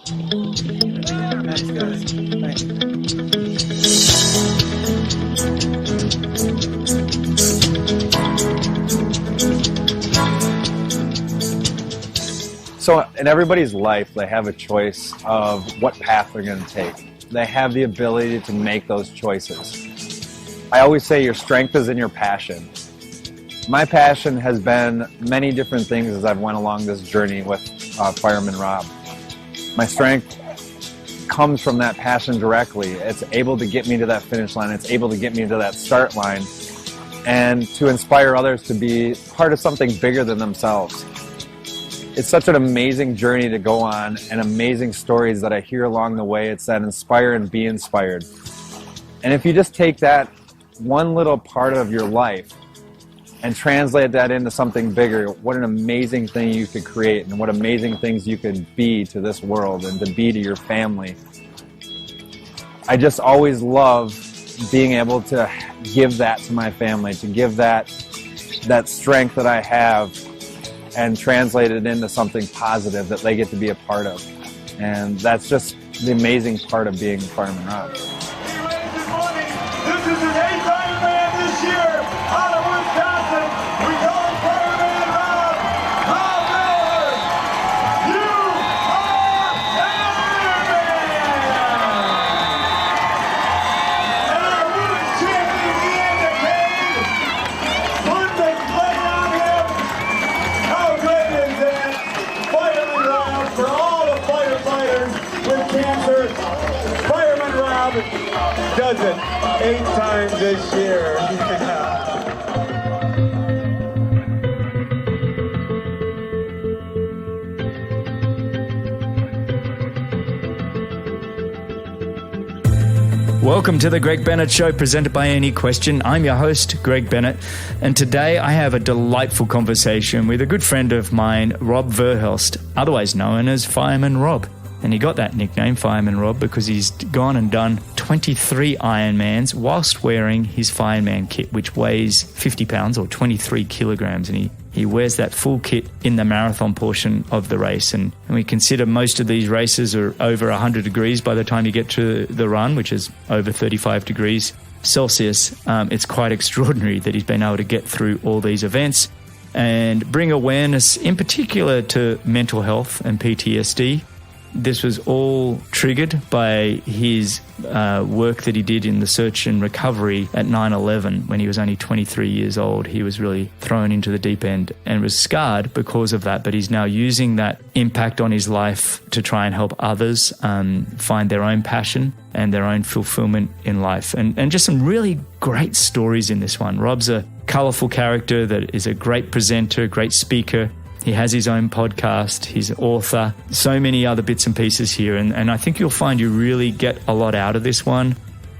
Thanks, guys. Thanks. So in everybody's life, they have a choice of what path they're going to take. They have the ability to make those choices. I always say your strength is in your passion. My passion has been many different things as I've went along this journey with Fireman Rob. My strength comes from that passion directly. It's able to get me to that finish line. It's able to get me to that start line and to inspire others to be part of something bigger than themselves. It's such an amazing journey to go on and amazing stories that I hear along the way. It's that inspire and be inspired. And if you just take that one little part of your life and translate that into something bigger, what an amazing thing you could create and what amazing things you could be to this world and to be to your family. I just always love being able to give that to my family, to give that strength that I have and translate it into something positive that they get to be a part of. And that's just the amazing part of being Fireman Rob. This is an 8th Ironman this year out of Wisconsin. We call him Fireman Rob. Rob Verhelst, you are an Ironman! And our women's champion, Ian McCabe, put the play on him. How good is that? Fireman Rob for all the firefighters with cancer. Fireman Rob does it 8 times this year. Welcome to the Greg Bennett Show, presented by Any Question. I'm your host, Greg Bennett, and today I have a delightful conversation with a good friend of mine, Rob Verhelst, otherwise known as Fireman Rob. And he got that nickname, Fireman Rob, because he's gone and done 23 Ironmans whilst wearing his fireman kit, which weighs 50 pounds or 23 kilograms. And he wears that full kit in the marathon portion of the race. And we consider most of these races are over 100 degrees by the time you get to the run, which is over 35 degrees Celsius. It's quite extraordinary that he's been able to get through all these events and bring awareness in particular to mental health and PTSD. This was all triggered by his work that he did in the search and recovery at 9/11 when he was only 23 years old. He was really thrown into the deep end and was scarred because of that, but he's now using that impact on his life to try and help others find their own passion and their own fulfillment in life. And just some really great stories in this one. Rob's a colourful character that is a great presenter, great speaker. He has his own podcast, he's an author, so many other bits and pieces here. And I think you'll find you really get a lot out of this one.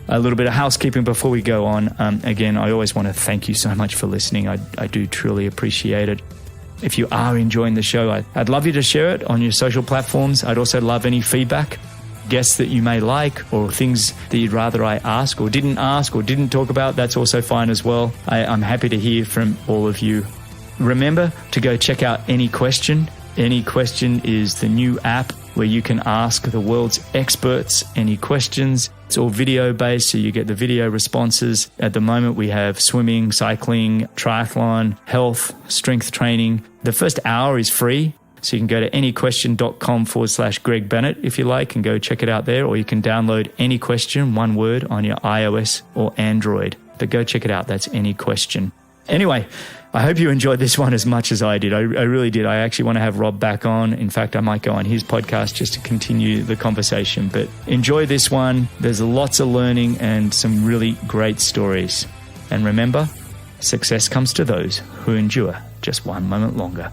A little bit of housekeeping before we go on. Again, I always want to thank you so much for listening. I do truly appreciate it. If you are enjoying the show, I'd love you to share it on your social platforms. I'd also love any feedback, guests that you may like, or things that you'd rather I ask or didn't talk about. That's also fine as well. I'm happy to hear from all of you. Remember to go check out Any Question. Any Question is the new app where you can ask the world's experts any questions. It's all video based, so you get the video responses. At the moment, we have swimming, cycling, triathlon, health, strength training. The first hour is free, so you can go to anyquestion.com/Greg Bennett if you like and go check it out there, or you can download Any Question, one word, on your iOS or Android. But go check it out. That's Any Question. Anyway, I hope you enjoyed this one as much as I did. I really did. I actually want to have Rob back on. In fact, I might go on his podcast just to continue the conversation. But enjoy this one. There's lots of learning and some really great stories. And remember, success comes to those who endure just one moment longer.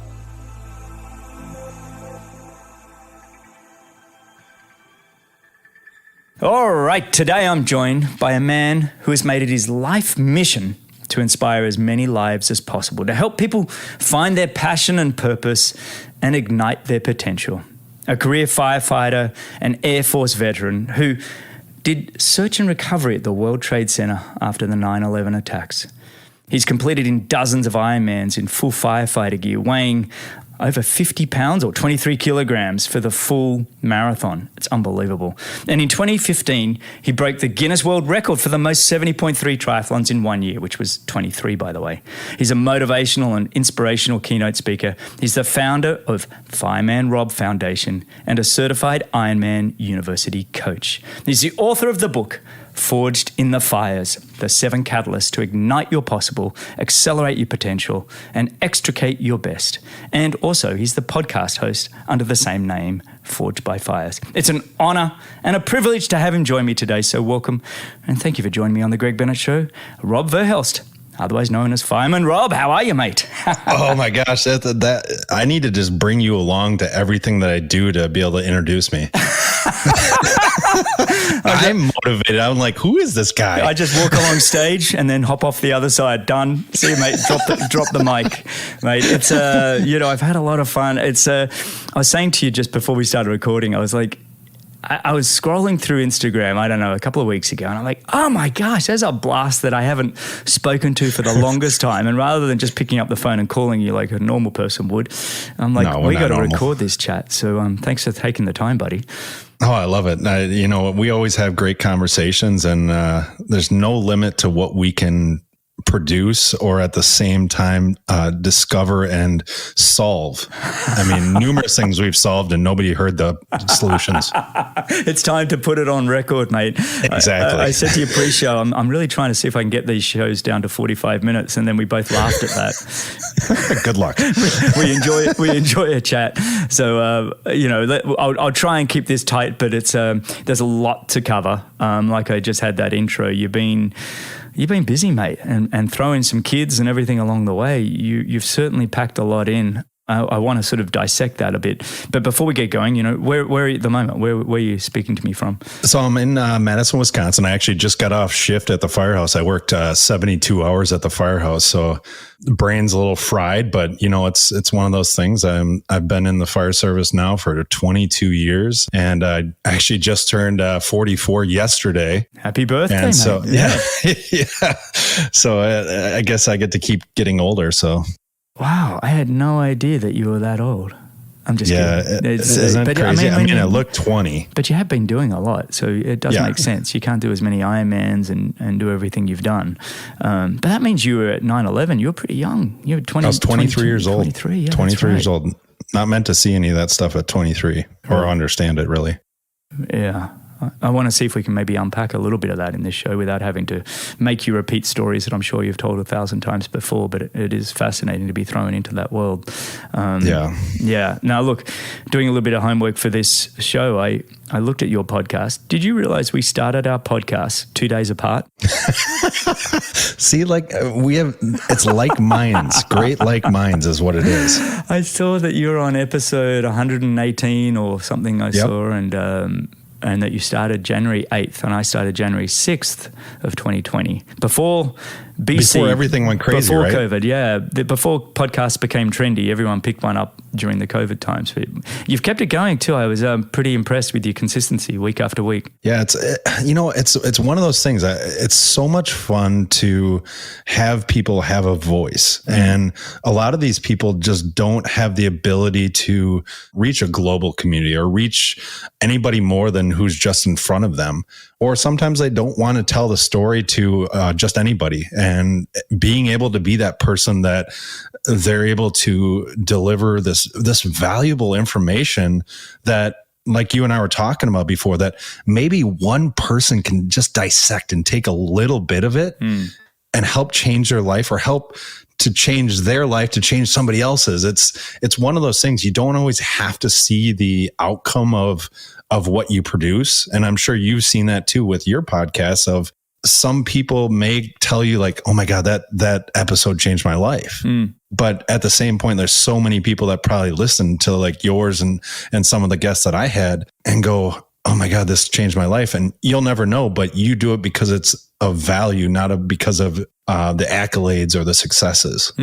All right, today I'm joined by a man who has made it his life mission to inspire as many lives as possible, to help people find their passion and purpose and ignite their potential. A career firefighter, an Air Force veteran who did search and recovery at the World Trade Center after the 9/11 attacks. He's completed in dozens of Ironmans in full firefighter gear, weighing over 50 pounds or 23 kilograms for the full marathon. It's unbelievable. And in 2015, he broke the Guinness World Record for the most 70.3 triathlons in 1 year, which was 23, by the way. He's a motivational and inspirational keynote speaker. He's the founder of Fireman Rob Foundation and a certified Ironman University coach. He's the author of the book, Forged in the Fires, the 7 catalysts to ignite your possible, accelerate your potential, and extricate your best. And also, he's the podcast host under the same name, Forged by Fires. It's an honor and a privilege to have him join me today, so welcome. And thank you for joining me on The Greg Bennett Show, Rob Verhelst, otherwise known as Fireman Rob. How are you, mate? Oh my gosh, that I need to just bring you along to everything that I do to be able to introduce me. I'm motivated. I'm like, who is this guy? I just walk along stage and then hop off the other side. Done. See you, mate. Drop the mic, mate. It's I've had a lot of fun. It's I was saying to you just before we started recording, I was like, I was scrolling through Instagram, I don't know, a couple of weeks ago, and I'm like, oh my gosh, there's a blast that I haven't spoken to for the longest time. And rather than just picking up the phone and calling you like a normal person would, I'm like, we got to record this chat. So thanks for taking the time, buddy. Oh, I love it. We always have great conversations, and there's no limit to what we can produce or at the same time discover and solve. I mean, numerous things we've solved and nobody heard the solutions. It's time to put it on record, mate. Exactly. I said to you pre-show, I'm really trying to see if I can get these shows down to 45 minutes, and then we both laughed at that. Good luck. we enjoy a chat. So I'll try and keep this tight, but it's there's a lot to cover. Like I just had that intro. You've been busy, mate, and throwing some kids and everything along the way. You've certainly packed a lot in. I want to sort of dissect that a bit. But before we get going, where are you at the moment? Where are you speaking to me from? So I'm in Madison, Wisconsin. I actually just got off shift at the firehouse. I worked 72 hours at the firehouse. So the brain's a little fried, but it's one of those things. I've been in the fire service now for 22 years, and I actually just turned 44 yesterday. Happy birthday, and so, mate. Yeah. So I guess I get to keep getting older. So. Wow, I had no idea that you were that old. I'm just kidding. Isn't that crazy? I look 20. But you have been doing a lot, so it does make sense. You can't do as many Ironmans and do everything you've done. But that means you were at 9/11. You were pretty young. You were 20. I was 23 years old. 23, yeah, 23 years old. Not meant to see any of that stuff at 23 or understand it, really. Yeah. I want to see if we can maybe unpack a little bit of that in this show without having to make you repeat stories that I'm sure you've told 1,000 times before, but it is fascinating to be thrown into that world. Yeah. Now, look, doing a little bit of homework for this show, I looked at your podcast. Did you realize we started our podcast 2 days apart? See, it's like minds. Great like minds is what it is. I saw that you were on episode 118 or something I saw, and that you started January 8th and I started January 6th of 2020. Before BC. Before everything went crazy, before right? COVID, yeah. Before podcasts became trendy, everyone picked one up during the COVID times. But you've kept it going too. I was pretty impressed with your consistency week after week. Yeah, it's one of those things. It's so much fun to have people have a voice. And a lot of these people just don't have the ability to reach a global community or reach anybody more than who's just in front of them. Or sometimes they don't want to tell the story to just anybody. And being able to be that person that they're able to deliver this valuable information that, like you and I were talking about before, that maybe one person can just dissect and take a little bit of it and help change their life or help to change their life, to change somebody else's. It's one of those things. You don't always have to see the outcome of what you produce. And I'm sure you've seen that too with your podcast of some people may tell you like, oh my God, that episode changed my life. But at the same point, there's so many people that probably listen to like yours and some of the guests that I had and go, oh my God, this changed my life. And you'll never know, but you do it because it's of value, not because of the accolades or the successes.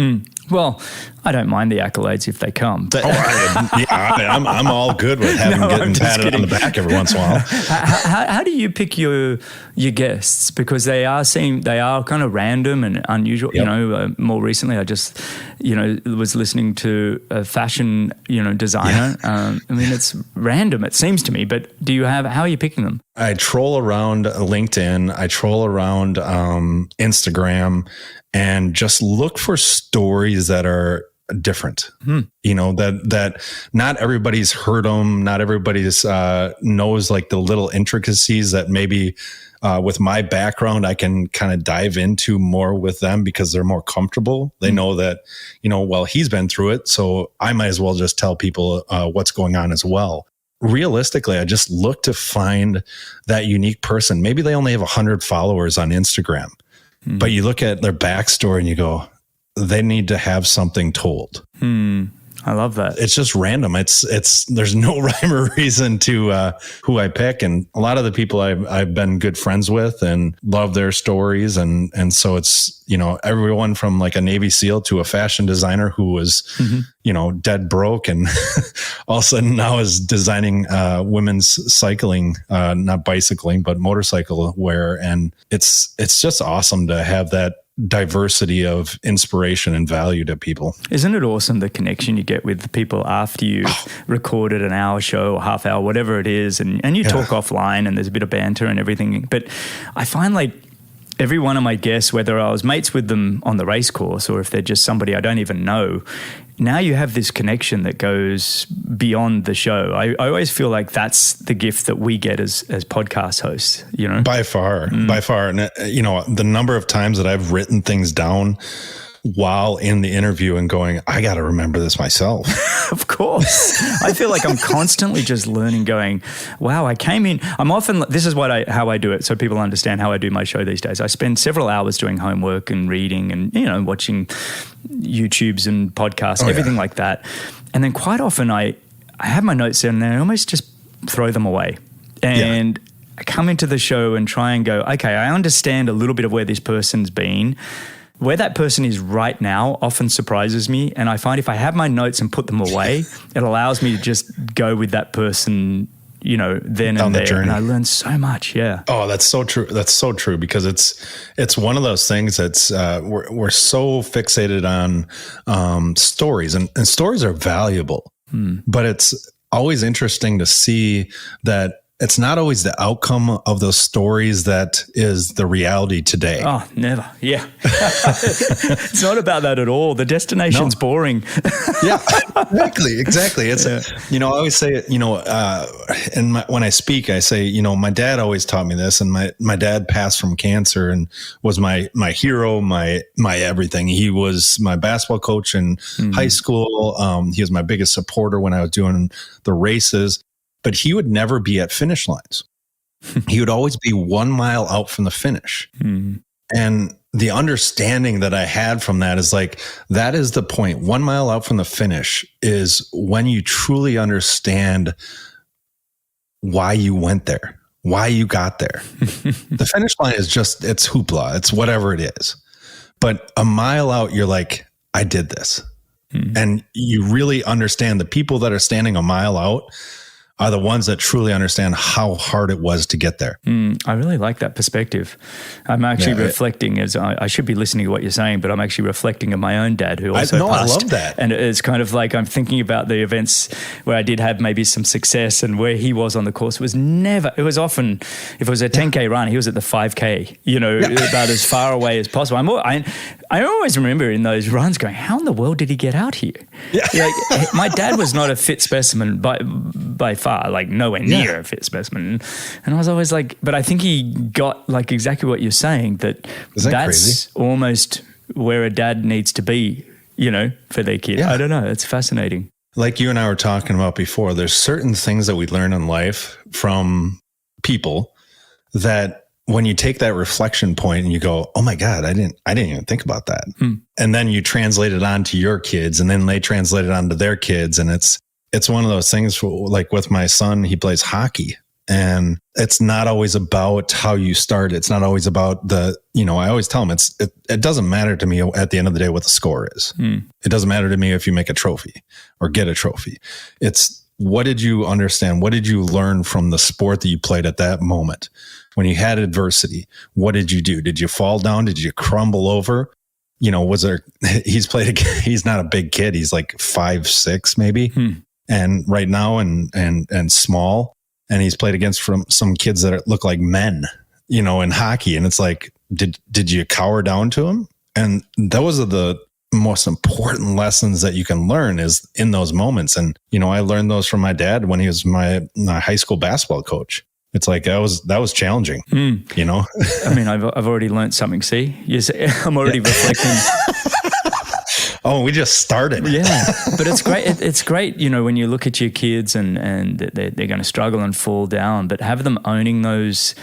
Well, I don't mind the accolades if they come. But I'm all good with having getting patted on the back every once in a while. How do you pick your guests? Because they are kind of random and unusual. Yep. You know, more recently I just was listening to a fashion designer. I mean, it's random, it seems to me. But how are you picking them? I troll around LinkedIn. I troll around Instagram, and just look for stories that are different. That not everybody's heard them. Not everybody's knows like the little intricacies that maybe with my background, I can kind of dive into more with them because they're more comfortable. They know that, well, he's been through it. So I might as well just tell people what's going on as well. Realistically, I just look to find that unique person. Maybe they only have 100 followers on Instagram, but you look at their backstory and you go, they need to have something told. I love that. It's just random. There's no rhyme or reason to who I pick. And a lot of the people I've been good friends with and love their stories. And so it's, everyone from like a Navy SEAL to a fashion designer who was, dead broke and all of a sudden now is designing women's cycling, not bicycling, but motorcycle wear. And it's just awesome to have that diversity of inspiration and value to people. Isn't it awesome the connection you get with people after you've recorded an hour show or half hour, whatever it is, and you talk offline and there's a bit of banter and everything. But I find like every one of my guests, whether I was mates with them on the race course or if they're just somebody I don't even know, now you have this connection that goes beyond the show. I always feel like that's the gift that we get as podcast hosts, By far. And, the number of times that I've written things down while in the interview and going, I got to remember this myself. Of course. I feel like I'm constantly just learning, going, wow, I came in. This is how I do it. So people understand how I do my show these days. I spend several hours doing homework and reading and, watching YouTubes and podcasts, everything like that. And then quite often I have my notes in there and I almost just throw them away. And I come into the show and try and go, okay, I understand a little bit of where this person's been. Where that person is right now often surprises me. And I find if I have my notes and put them away, it allows me to just go with that person, then and there. Journey. And I learn so much. Yeah. Oh, that's so true. That's so true because it's one of those things that's we're so fixated on stories and stories are valuable, but it's always interesting to see that it's not always the outcome of those stories that is the reality today. Oh, never. Yeah. It's not about that at all. The destination's boring. Yeah, exactly. It's, I always say, when I speak, I say, my dad always taught me this, and my dad passed from cancer and was my hero, my everything. He was my basketball coach in high school. He was my biggest supporter when I was doing the races. But he would never be at finish lines. He would always be 1 mile out from the finish. And the understanding that I had from that is like, that is the point. 1 mile out from the finish is when you truly understand why you went there, why you got there. The finish line is it's hoopla. It's whatever it is. But a mile out, you're like, I did this. And you really understand the people that are standing a mile out are the ones that truly understand how hard it was to get there. I really like that perspective. I'm actually reflecting as I should be listening to what you're saying, but I'm actually reflecting on my own dad who also passed. I love that. And it's kind of like I'm thinking about the events where I did have maybe some success and where he was on the course. It was often, if it was a 10K run, he was at the 5K, about as far away as possible. I always remember in those runs going, how in the world did he get out here? Yeah. My dad was not a fit specimen by far, like nowhere near a fit specimen. And I was always like, but I think he got like exactly what you're saying, that's crazy? Almost where a dad needs to be, for their kid. Yeah. I don't know. It's fascinating. Like you and I were talking about before, there's certain things that we learn in life from people that when you take that reflection point and you go, oh my God, I didn't even think about that. And then you translate it on to your kids and then they translate it on to their kids. And it's one of those things like with my son, he plays hockey And it's not always about how you start. It's not always about I always tell them it doesn't matter to me at the end of the day what the score is. It doesn't matter to me if you make a trophy or get a trophy. It's what did you understand? What did you learn from the sport that you played at that moment? When you had adversity, what did you do? Did you fall down? Did you crumble over? Was there, he's not a big kid. He's like 5'6" maybe. And right now and small. And he's played against some kids that look like men, in hockey. And it's like, did you cower down to him? And those are the most important lessons that you can learn is in those moments. And, I learned those from my dad when he was my high school basketball coach. It's like, that was challenging, I mean, I've already learned something. See, yes, I'm already reflecting. Oh, we just started. Yeah, but it's great. It's great, when you look at your kids and they're going to struggle and fall down, but have them owning those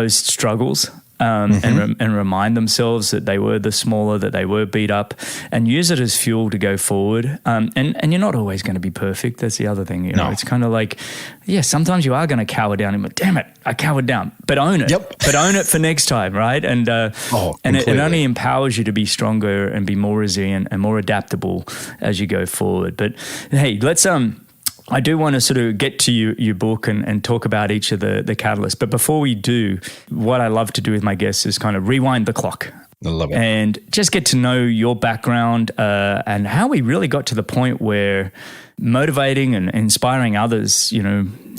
struggles. And remind themselves that they were the smaller, that they were beat up, and use it as fuel to go forward. And you're not always going to be perfect. That's the other thing. No. It's kind of like, sometimes you are going to cower down and damn it, I cowered down. But own it. Yep. But own it for next time, right? And it only empowers you to be stronger and be more resilient and more adaptable as you go forward. But hey, let's I do want to sort of get to your book and talk about each of the catalysts. But before we do, what I love to do with my guests is kind of rewind the clock. I love it. And just get to know your background and how we really got to the point where motivating and inspiring others,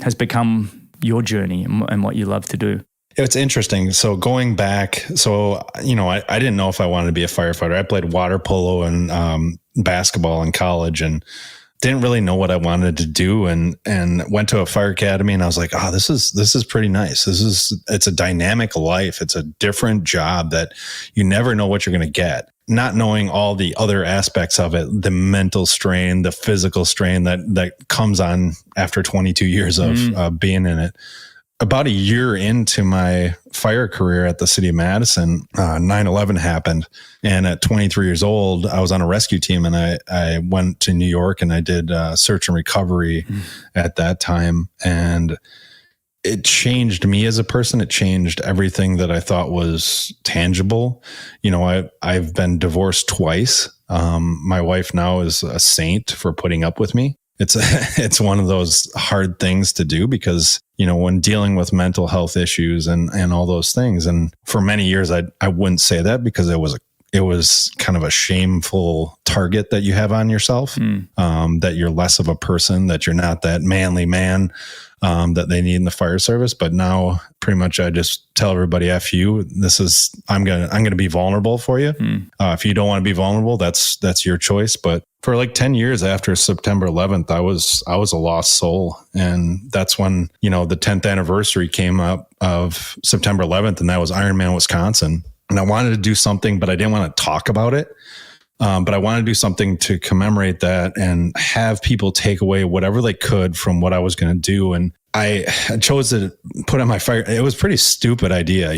has become your journey and what you love to do. It's interesting. So going back, I didn't know if I wanted to be a firefighter. I played water polo and basketball in college and didn't really know what I wanted to do and went to a fire academy and I was like, oh, this is pretty nice. It's a dynamic life. It's a different job that you never know what you're going to get. Not knowing all the other aspects of it, the mental strain, the physical strain that comes on after 22 years of being in it. About a year into my fire career at the city of Madison, 9/11 happened. And at 23 years old, I was on a rescue team and I went to New York and I did search and recovery at that time. And it changed me as a person. It changed everything that I thought was tangible. I've been divorced twice. My wife now is a saint for putting up with me. It's one of those hard things to do because, when dealing with mental health issues and all those things. And for many years, I wouldn't say that because it was kind of a shameful target that you have on yourself, that you're less of a person, that you're not that manly man that they need in the fire service. But now pretty much I just tell everybody, F you, I'm going to be vulnerable for you. If you don't want to be vulnerable, that's your choice. But for like 10 years after September 11th, I was a lost soul. And that's when, the 10th anniversary came up of September 11th. And that was Ironman Wisconsin. And I wanted to do something, but I didn't want to talk about it. But I wanted to do something to commemorate that and have people take away whatever they could from what I was going to do. And I chose to put on my fire. It was a pretty stupid idea,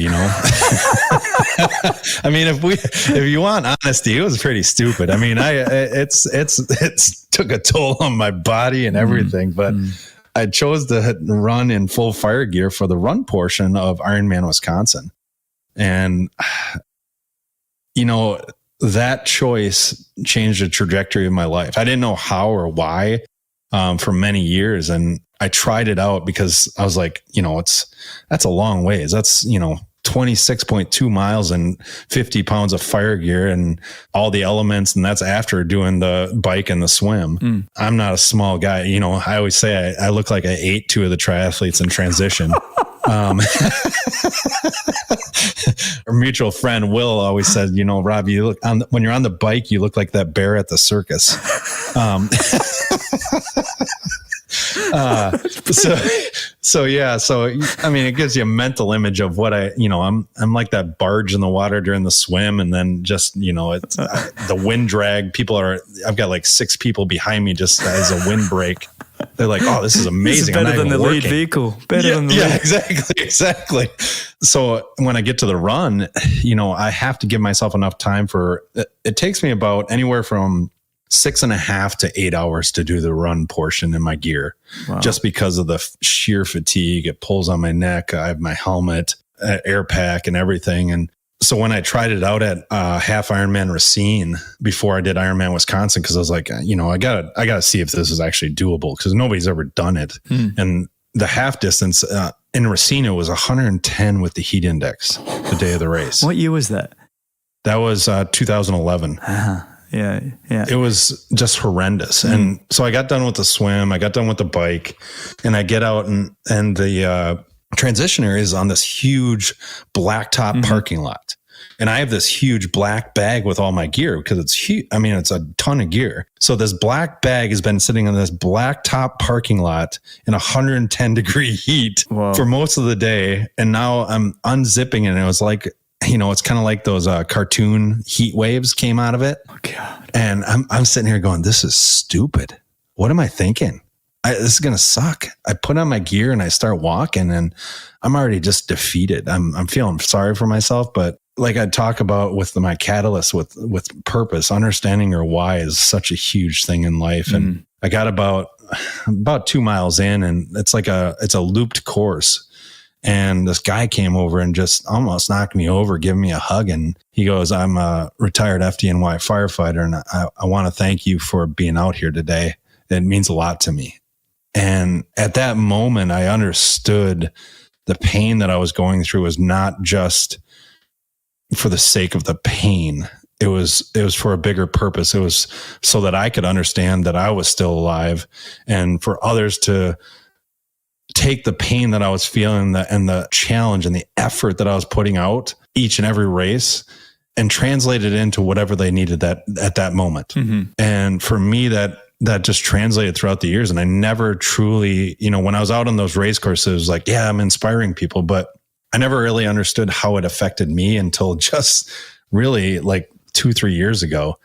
I mean, if you want honesty, it was pretty stupid. I mean, it's took a toll on my body and everything, but I chose to run in full fire gear for the run portion of Ironman Wisconsin. And, that choice changed the trajectory of my life. I didn't know how or why for many years. And I tried it out because I was like, that's a long ways. That's, 26.2 miles and 50 pounds of fire gear and all the elements. And that's after doing the bike and the swim. I'm not a small guy. I always say I look like I ate two of the triathletes in transition. Our mutual friend Will always said, Rob, you look when you're on the bike, you look like that bear at the circus. So I mean, it gives you a mental image of what I'm like that barge in the water during the swim, and then just it's the wind drag. I've got like 6 people behind me just as a windbreak. They're like, oh, this is amazing. This is better than the lead vehicle. Exactly. So when I get to the run, I have to give myself enough time it takes me about anywhere from 6.5 to 8 hours to do the run portion in my gear, just because of the sheer fatigue. It pulls on my neck. I have my helmet, air pack, and everything. And so when I tried it out at half Ironman Racine before I did Ironman Wisconsin, because I was like, I gotta see if this is actually doable, because nobody's ever done it. And the half distance in Racine was 110 with the heat index the day of the race. What year was that? That was 2011. Yeah. It was just horrendous. And so I got done with the swim, I got done with the bike, and I get out and the transition area is on this huge blacktop parking lot. And I have this huge black bag with all my gear because it's huge. I mean, it's a ton of gear. So this black bag has been sitting in this blacktop parking lot in 110 degree heat for most of the day. And now I'm unzipping it, and it was like, it's kind of like those cartoon heat waves came out of it. Oh, God. And I'm sitting here going, this is stupid. What am I thinking? This is going to suck. I put on my gear and I start walking, and I'm already just defeated. I'm feeling sorry for myself, but like I talk about with my catalyst with purpose, understanding your why is such a huge thing in life. And I got about 2 miles in, and it's a looped course. And this guy came over and just almost knocked me over, giving me a hug. And he goes, I'm a retired FDNY firefighter, and I want to thank you for being out here today. It means a lot to me. And at that moment, I understood the pain that I was going through was not just for the sake of the pain. It was for a bigger purpose. It was so that I could understand that I was still alive, and for others to take the pain that I was feeling and the challenge and the effort that I was putting out each and every race and translate it into whatever they needed at that moment. And for me, that just translated throughout the years. And I never truly, when I was out on those race courses, it was like, yeah, I'm inspiring people, but I never really understood how it affected me until just really like 2-3 years ago,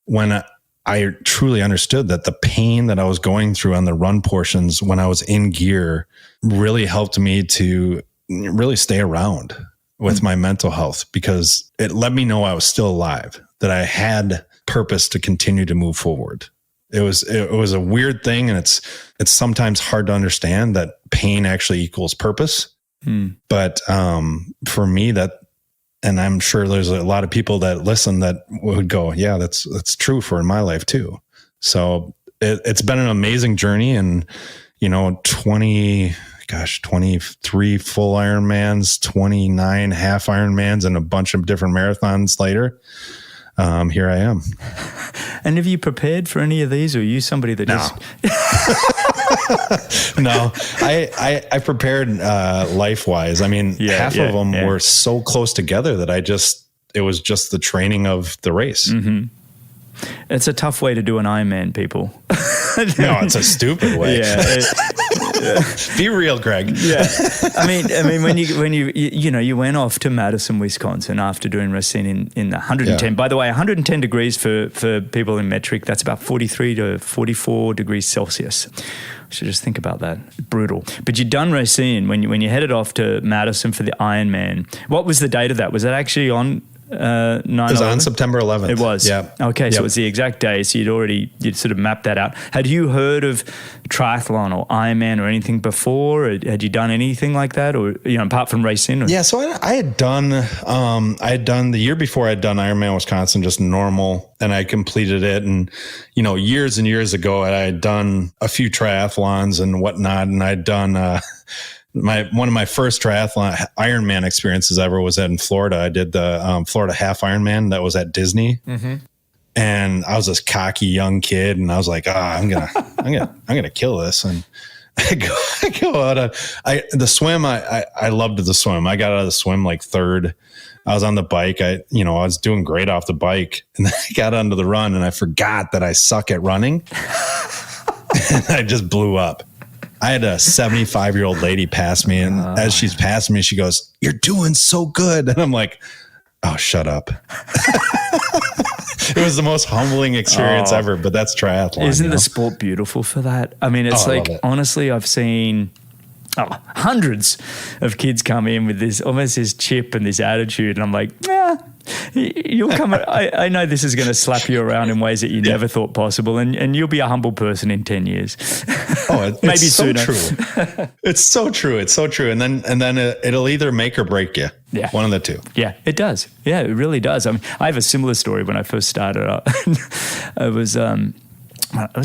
when I truly understood that the pain that I was going through on the run portions when I was in gear really helped me to really stay around with my mental health, because it let me know I was still alive, that I had purpose to continue to move forward. It was a weird thing. And it's sometimes hard to understand that pain actually equals purpose. But for me, and I'm sure there's a lot of people that listen that would go, yeah, that's true for my life too. So it's been an amazing journey, and 23 full Ironmans, 29 half Ironmans, and a bunch of different marathons later. Here I am. And have you prepared for any of these, or are you somebody that just... No, I prepared life-wise. I mean, half of them were so close together that it was just the training of the race. It's a tough way to do an Ironman, people. No, it's a stupid way. Be real, Greg. I mean, when you went off to Madison, Wisconsin after doing Racine in 110. Yeah. By the way, 110 degrees for people in metric, that's about 43 to 44 degrees Celsius. I should just think about that. Brutal. But you'd done Racine when you headed off to Madison for the Ironman. What was the date of that? Was it actually on 9/11? It was on September 11th. It was. Yeah. Okay, so it was the exact day. So you'd sort of mapped that out. Had you heard of triathlon or Ironman or anything before? Or had you done anything like that, or apart from racing? Yeah, so I had done the year before I had done Ironman Wisconsin, just normal, and I completed it. And years and years ago, I had done a few triathlons and whatnot, and I'd done. One of my first triathlon Ironman experiences ever was in Florida. I did the Florida half Ironman that was at Disney, and I was this cocky young kid, and I was like, I'm gonna kill this. And I go out the swim. I loved the swim. I got out of the swim like third. I was on the bike. I was doing great off the bike, and then I got onto the run, and I forgot that I suck at running, and I just blew up. I had a 75-year-old lady pass me, and as she's passing me, she goes, "You're doing so good." And I'm like, "Oh, shut up." It was the most humbling experience ever, but that's triathlon. Isn't the sport beautiful for that? I mean, it's honestly, I've seen hundreds of kids come in with this almost this chip and this attitude, and I'm like, You'll come. I know this is going to slap you around in ways that you never thought possible, and you'll be a humble person in 10 years. Oh, maybe it's sooner. So true. It's so true. It's so true. And then it'll either make or break you. Yeah. One of the two. Yeah, it does. Yeah, it really does. I mean, I have a similar story when I first started up. It was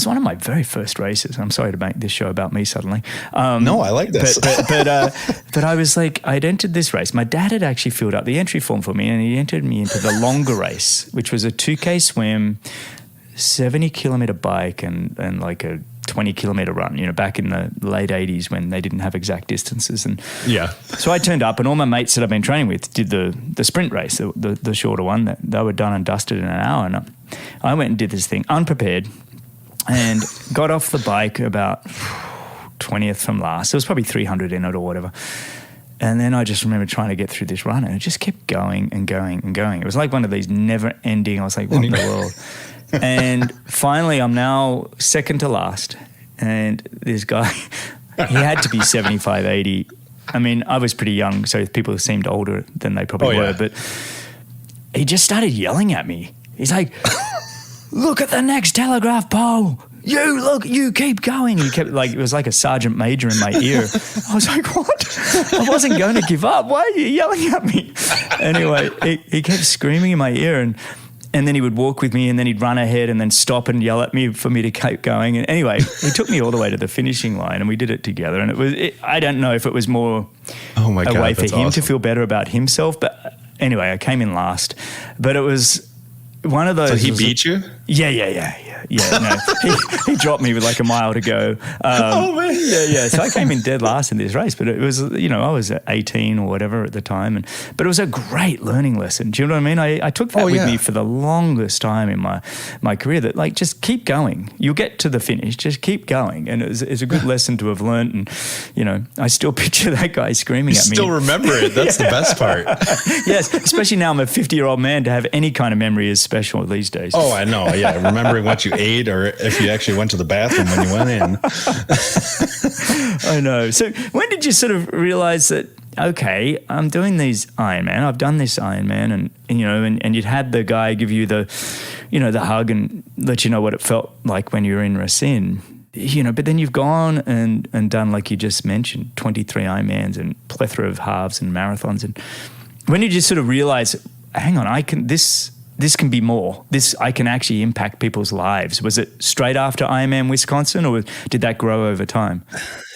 one of my very first races. I'm sorry to make this show about me suddenly. No, I like this. But I was like, I'd entered this race. My dad had actually filled out the entry form for me, and he entered me into the longer race, which was a 2K swim, 70-kilometer bike, and like a 20-kilometer run, back in the late 80s when they didn't have exact distances. And yeah. So I turned up, and all my mates that I've been training with did the sprint race, the shorter one. That they were done and dusted in an hour. And I went and did this thing unprepared, and got off the bike about 20th from last. There was probably 300 in it or whatever. And then I just remember trying to get through this run, and it just kept going and going and going. It was like one of these never-ending, I was like, what in the world? And finally, I'm now second to last. And this guy, he had to be 75, 80. I mean, I was pretty young, so people seemed older than they probably were. But he just started yelling at me. He's like, look at the next telegraph pole. You keep going. He kept it was like a sergeant major in my ear. I was like, what? I wasn't going to give up. Why are you yelling at me? Anyway, he kept screaming in my ear, and then he would walk with me, and then he'd run ahead and then stop and yell at me for me to keep going. And anyway, he took me all the way to the finishing line, and we did it together. And I don't know if it was more a way for him to feel better about himself. But anyway, I came in last. But it was one of those. So he beat you? Yeah. No, he dropped me with like a mile to go. Oh man. Yeah. So I came in dead last in this race, but it was, I was 18 or whatever at the time, but it was a great learning lesson. Do you know what I mean? I took that with me for the longest time in my career. That like, just keep going. You'll get to the finish. Just keep going, and it's a good lesson to have learned. And I still picture that guy screaming at me. Still remember it. That's the best part. Yes, especially now I'm a 50-year-old man. To have any kind of memory is special these days. Oh, I know. Yeah, remembering what you ate, or if you actually went to the bathroom when you went in. I know. So when did you sort of realize that, okay, I'm doing these Ironman, I've done this Ironman, and you'd had the guy give you the hug and let you know what it felt like when you were in Racine, but then you've gone and done, like you just mentioned, 23 Ironmans and plethora of halves and marathons. And when did you sort of realize, hang on, this can be more. I can actually impact people's lives. Was it straight after Ironman Wisconsin, or did that grow over time?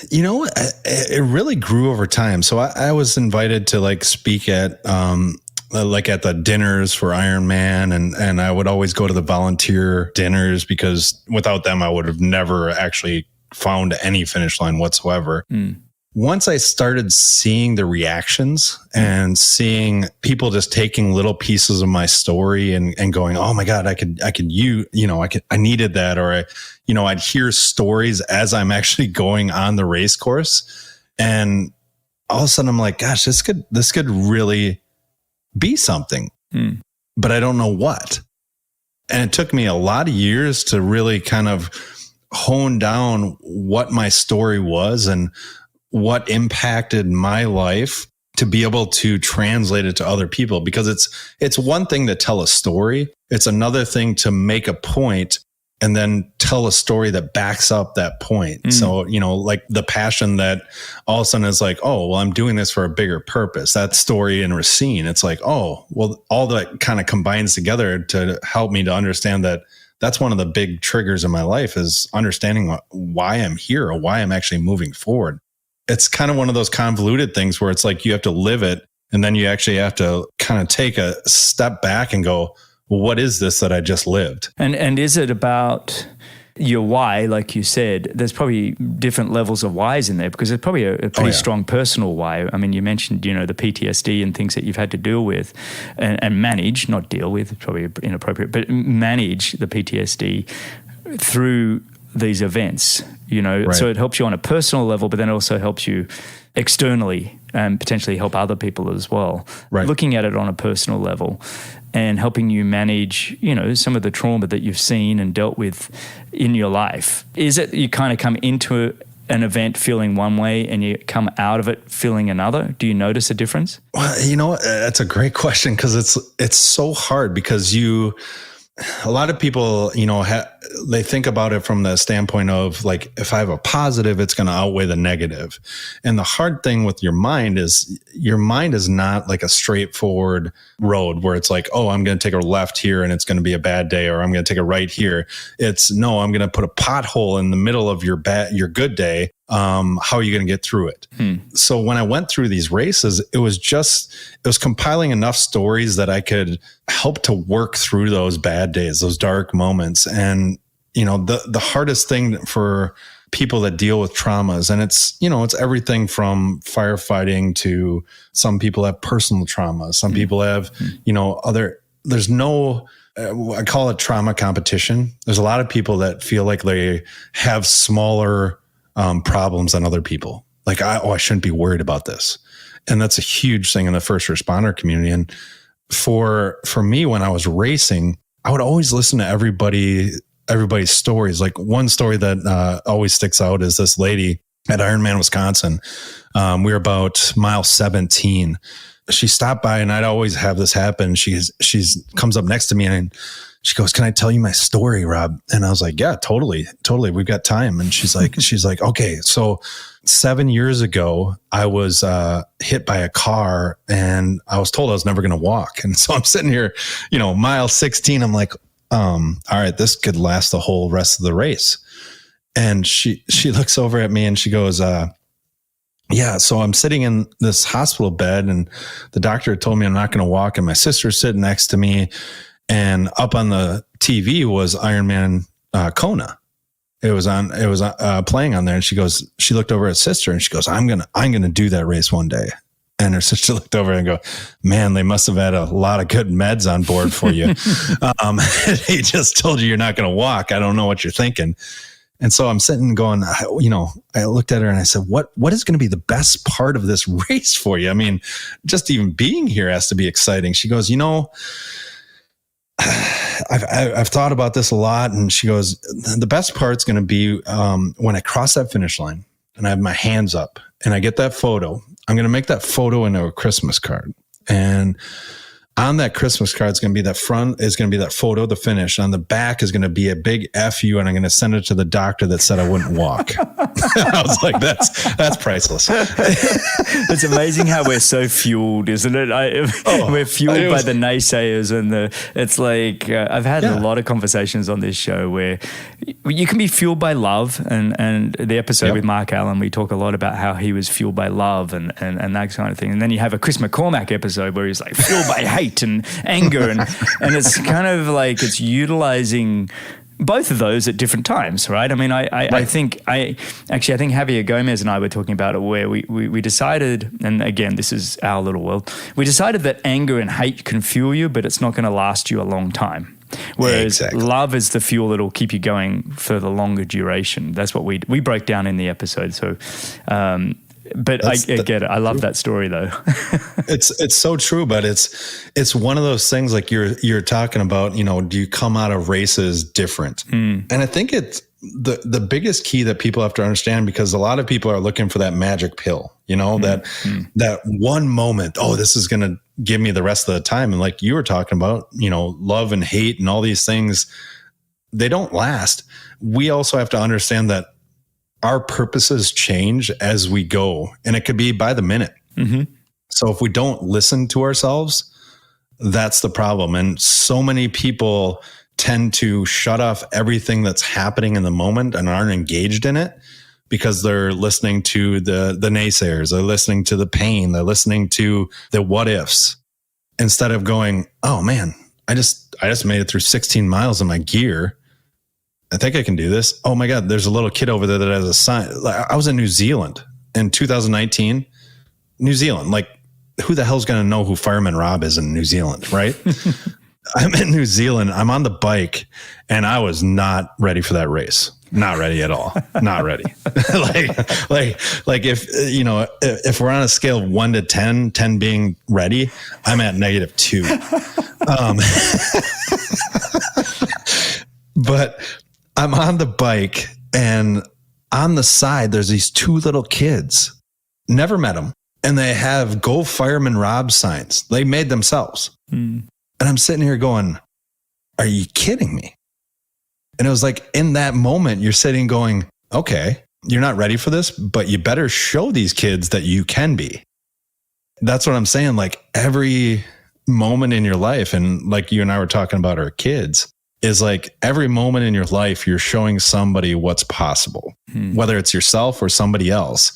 It really grew over time. So I was invited to speak at at the dinners for Ironman, and I would always go to the volunteer dinners, because without them I would have never actually found any finish line whatsoever. Once I started seeing the reactions and seeing people just taking little pieces of my story and going, oh my God, I needed that. Or I'd hear stories as I'm actually going on the race course. And all of a sudden I'm like, gosh, this could really be something, but I don't know what. And it took me a lot of years to really kind of hone down what my story was and what impacted my life, to be able to translate it to other people. Because it's one thing to tell a story. It's another thing to make a point and then tell a story that backs up that point. So, like the passion that all of a sudden is like, oh, well, I'm doing this for a bigger purpose. That story in Racine, it's like, oh, well, all that kind of combines together to help me to understand that that's one of the big triggers in my life, is understanding why I'm here or why I'm actually moving forward. It's kind of one of those convoluted things where it's like you have to live it, and then you actually have to kind of take a step back and go, well, what is this that I just lived? And is it about your why? Like you said, there's probably different levels of whys in there, because there's probably a pretty strong personal why. I mean, you mentioned, the PTSD and things that you've had to deal with and manage, not deal with, probably inappropriate, but manage the PTSD through these events, right. So it helps you on a personal level, but then it also helps you externally and potentially help other people as well. Right. Looking at it on a personal level and helping you manage, some of the trauma that you've seen and dealt with in your life. Is it you kind of come into an event feeling one way and you come out of it feeling another? Do you notice a difference? Well, you know, that's a great question, because it's so hard, because a lot of people, you know, they think about it from the standpoint of like, if I have a positive, it's going to outweigh the negative. And the hard thing with your mind is not like a straightforward road where it's like, oh, I'm going to take a left here and it's going to be a bad day, or I'm going to take a right here. It's no, I'm going to put a pothole in the middle of your good day. How are you going to get through it? So when I went through these races, it was compiling enough stories that I could help to work through those bad days, those dark moments. And, you know, the hardest thing for people that deal with traumas, and it's everything from firefighting to some people have personal trauma. Some people have, there's no, I call it trauma competition. There's a lot of people that feel like they have smaller problems than other people. Like, I shouldn't be worried about this. And that's a huge thing in the first responder community. And for me, when I was racing, I would always listen to everybody's stories. Like, one story that always sticks out is this lady at Ironman Wisconsin. We were about mile 17. She stopped by, and I'd always have this happen. She's comes up next to me and she goes, "Can I tell you my story, Rob?" And I was like, "Yeah, totally. We've got time." And she's like, "Okay, so 7 years ago, I was hit by a car, and I was told I was never going to walk. And so I'm sitting here, mile 16. I'm like, all right, this could last the whole rest of the race." And she looks over at me and she goes, "Yeah, so I'm sitting in this hospital bed, and the doctor told me I'm not going to walk, and my sister's sitting next to me, and up on the TV was Ironman Kona. It was playing on there." And she looked over at sister and she goes, I'm gonna do that race one day." And her sister looked over and go, "Man, they must have had a lot of good meds on board for you. He just told you you're not going to walk. I don't know what you're thinking." And so I'm sitting going, I looked at her and I said, what is going to be the best part of this race for you? I mean, just even being here has to be exciting. She goes, I've thought about this a lot. And she goes, "The best part's going to be when I cross that finish line and I have my hands up and I get that photo. I'm going to make that photo into a Christmas card. And on that Christmas card, it's going to be that front is going to be that photo, the finish. On the back is going to be a big F you, and I'm going to send it to the doctor that said I wouldn't walk." I was like, that's priceless. It's amazing how we're so fueled, isn't it? We're fueled by the naysayers, and it's like I've had a lot of conversations on this show where you can be fueled by love, and the episode with Mark Allen, we talk a lot about how he was fueled by love and that kind of thing. And then you have a Chris McCormack episode where he's like fueled by hate and anger, and it's kind of like it's utilizing both of those at different times, right? I mean, I think Javier Gomez and I were talking about it where we decided, and again, this is our little world, we decided that anger and hate can fuel you, but it's not going to last you a long time. Whereas love is the fuel that'll keep you going for the longer duration. That's what we broke down in the episode. So, but I get it. I love that story though. It's so true, but it's one of those things like you're talking about, do you come out of races different? And I think it's the biggest key that people have to understand, because a lot of people are looking for that magic pill, that one moment, this is going to give me the rest of the time. And like you were talking about, love and hate and all these things, they don't last. We also have to understand that our purposes change as we go, and it could be by the minute. Mm-hmm. So if we don't listen to ourselves, that's the problem. And so many people tend to shut off everything that's happening in the moment and aren't engaged in it because they're listening to the naysayers. They're listening to the pain. They're listening to the what ifs instead of going, "Oh man, I just made it through 16 miles in my gear. I think I can do this. Oh my God, there's a little kid over there that has a sign." I was in New Zealand in 2019. New Zealand, like who the hell's going to know who Fireman Rob is in New Zealand, right? I'm in New Zealand. I'm on the bike, and I was not ready for that race. Not ready at all. Not ready. like if we're on a scale of 1 to 10, 10 being ready, I'm at -2. But I'm on the bike and on the side, there's these two little kids, never met them. And they have Go Fireman Rob signs. They made themselves. And I'm sitting here going, are you kidding me? And it was like, in that moment, you're sitting going, okay, you're not ready for this, but you better show these kids that you can be. That's what I'm saying. Like every moment in your life, and like you and I were talking about our kids, is like every moment in your life, you're showing somebody what's possible, whether it's yourself or somebody else.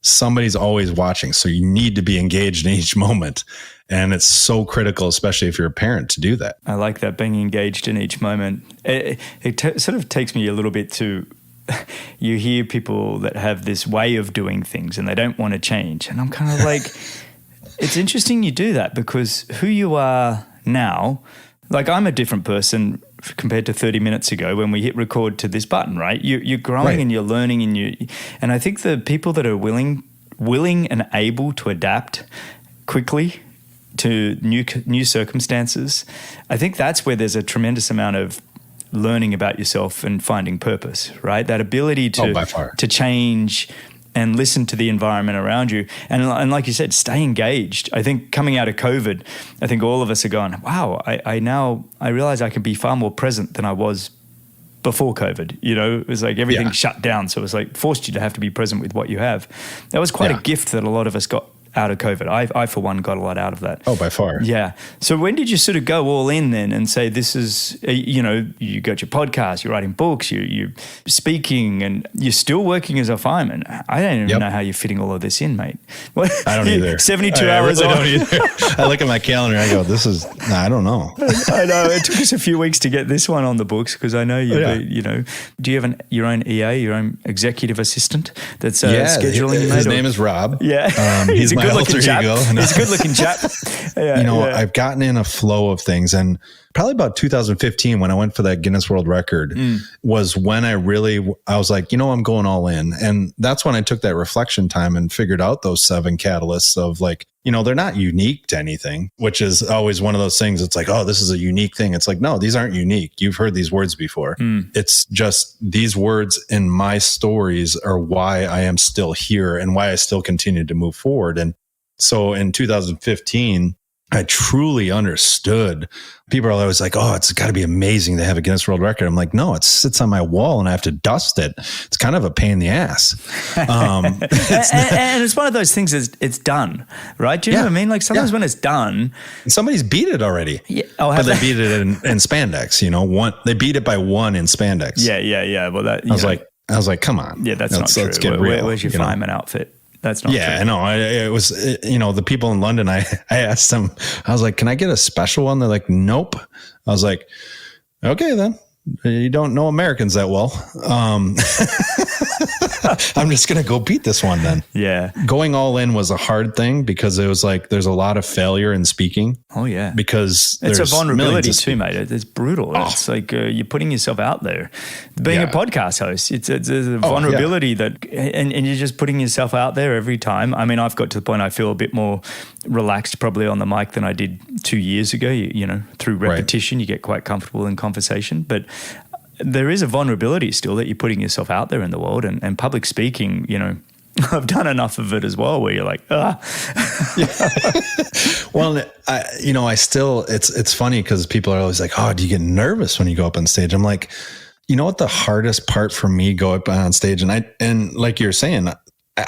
Somebody's always watching. So you need to be engaged in each moment. And it's so critical, especially if you're a parent, to do that. I like that, being engaged in each moment. It sort of takes me a little bit to, you hear people that have this way of doing things and they don't want to change. And I'm kind of like, it's interesting you do that, because who you are now, like I'm a different person compared to 30 minutes ago when we hit record to this button, right? You're growing and you're learning, and I think the people that are willing and able to adapt quickly to new circumstances, I think that's where there's a tremendous amount of learning about yourself and finding purpose, right? That ability to change and listen to the environment around you. And like you said, stay engaged. I think coming out of COVID, I think all of us are going, wow, I realize I can be far more present than I was before COVID. You know, it was like everything shut down. So it was like forced you to have to be present with what you have. That was quite a gift that a lot of us got out of COVID. I, for one, got a lot out of that. Oh, by far. Yeah. So when did you sort of go all in then and say, this is, you know, you got your podcast, you're writing books, you're speaking, and you're still working as a fireman. I don't even know how you're fitting all of this in, mate. What? I don't either. 72 hours I on. don't either. I look at my calendar and I go, I don't know. I know. It took us a few weeks to get this one on the books, because I know you know, do you have your own EA, your own executive assistant that's scheduling? His name is Rob. Yeah. He's my alter ego. He's a good looking chap. I've gotten in a flow of things, and probably about 2015 when I went for that Guinness World Record was when I was like, I'm going all in. And that's when I took that reflection time and figured out those 7 catalysts of like, they're not unique to anything, which is always one of those things. It's like, oh, this is a unique thing. It's like, no, these aren't unique. You've heard these words before. It's just these words in my stories are why I am still here and why I still continue to move forward. And so in 2015, I truly understood. People are always like, oh, it's got to be amazing to have a Guinness World Record. I'm like, no, it sits on my wall and I have to dust it. It's kind of a pain in the ass. And it's one of those things it's done, right? Do you know what I mean? Like sometimes when it's done. Somebody's beat it already. Yeah. Oh, but they beat it in spandex, they beat it by 1 in spandex. Yeah. Well, that, I was like, come on. Yeah, that's not true. Let's get real. Where's your fireman outfit? That's not true. I know. It was, the people in London, I asked them, I was like, can I get a special one? They're like, nope. I was like, okay, then you don't know Americans that well. I'm just going to go beat this one then. Yeah. Going all in was a hard thing because it was like, there's a lot of failure in speaking. Oh yeah. Because it's a vulnerability too, mate. It's brutal. Oh. It's like you're putting yourself out there. Being a podcast host, it's a vulnerability that, and you're just putting yourself out there every time. I mean, I've got to the point I feel a bit more relaxed probably on the mic than I did 2 years ago. Through repetition, you get quite comfortable in conversation, but there is a vulnerability still that you're putting yourself out there in the world, and public speaking, I've done enough of it as well where you're like, Well, I still, it's funny because people are always like, oh, do you get nervous when you go up on stage? I'm like, you know what the hardest part for me go up on stage, and like you're saying,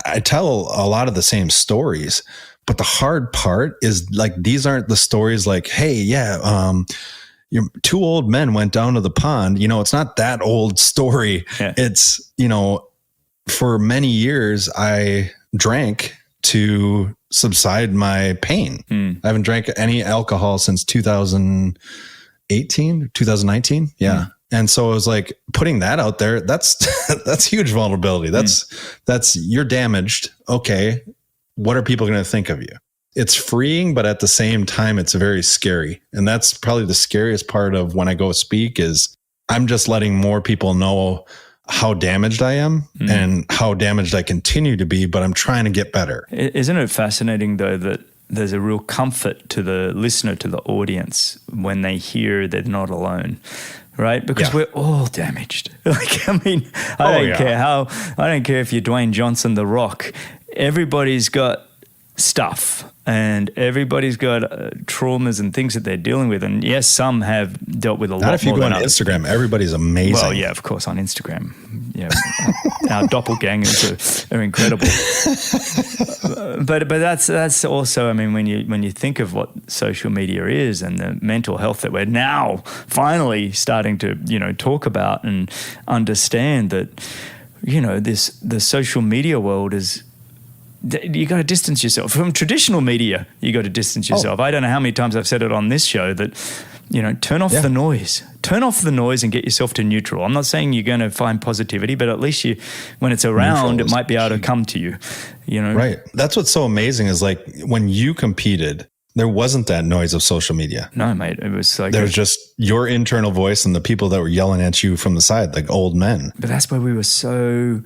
I tell a lot of the same stories, but the hard part is like, these aren't the stories like, hey, your 2 old men went down to the pond. It's not that old story. Yeah. It's, for many years I drank to subside my pain. I haven't drank any alcohol since 2019. Yeah. And so it was like putting that out there. That's huge vulnerability. That's you're damaged. Okay. What are people going to think of you? It's freeing, but at the same time, it's very scary. And that's probably the scariest part of when I go speak is I'm just letting more people know how damaged I am and how damaged I continue to be, but I'm trying to get better. Isn't it fascinating though, that there's a real comfort to the listener, to the audience when they hear they're not alone, right? Because we're all damaged. Like, I mean, I don't care if you're Dwayne Johnson, The Rock. Everybody's got stuff, and everybody's got traumas and things that they're dealing with. And yes, some have dealt with a lot more. Not if you go on Instagram, everybody's amazing. Well, yeah, of course, on Instagram. Yeah, our doppelgangers are incredible. But that's also, I mean, when you think of what social media is and the mental health that we're now finally starting to, talk about and understand that, the social media world is, you got to distance yourself from traditional media. You got to distance yourself. I don't know how many times I've said it on this show that, turn off the noise. Turn off the noise and get yourself to neutral. I'm not saying you're going to find positivity, but at least when it's around, it might be able to come to you. Right. That's what's so amazing is like when you competed, there wasn't that noise of social media. No, mate. It was like there was just your internal voice and the people that were yelling at you from the side, like old men. But that's where we were so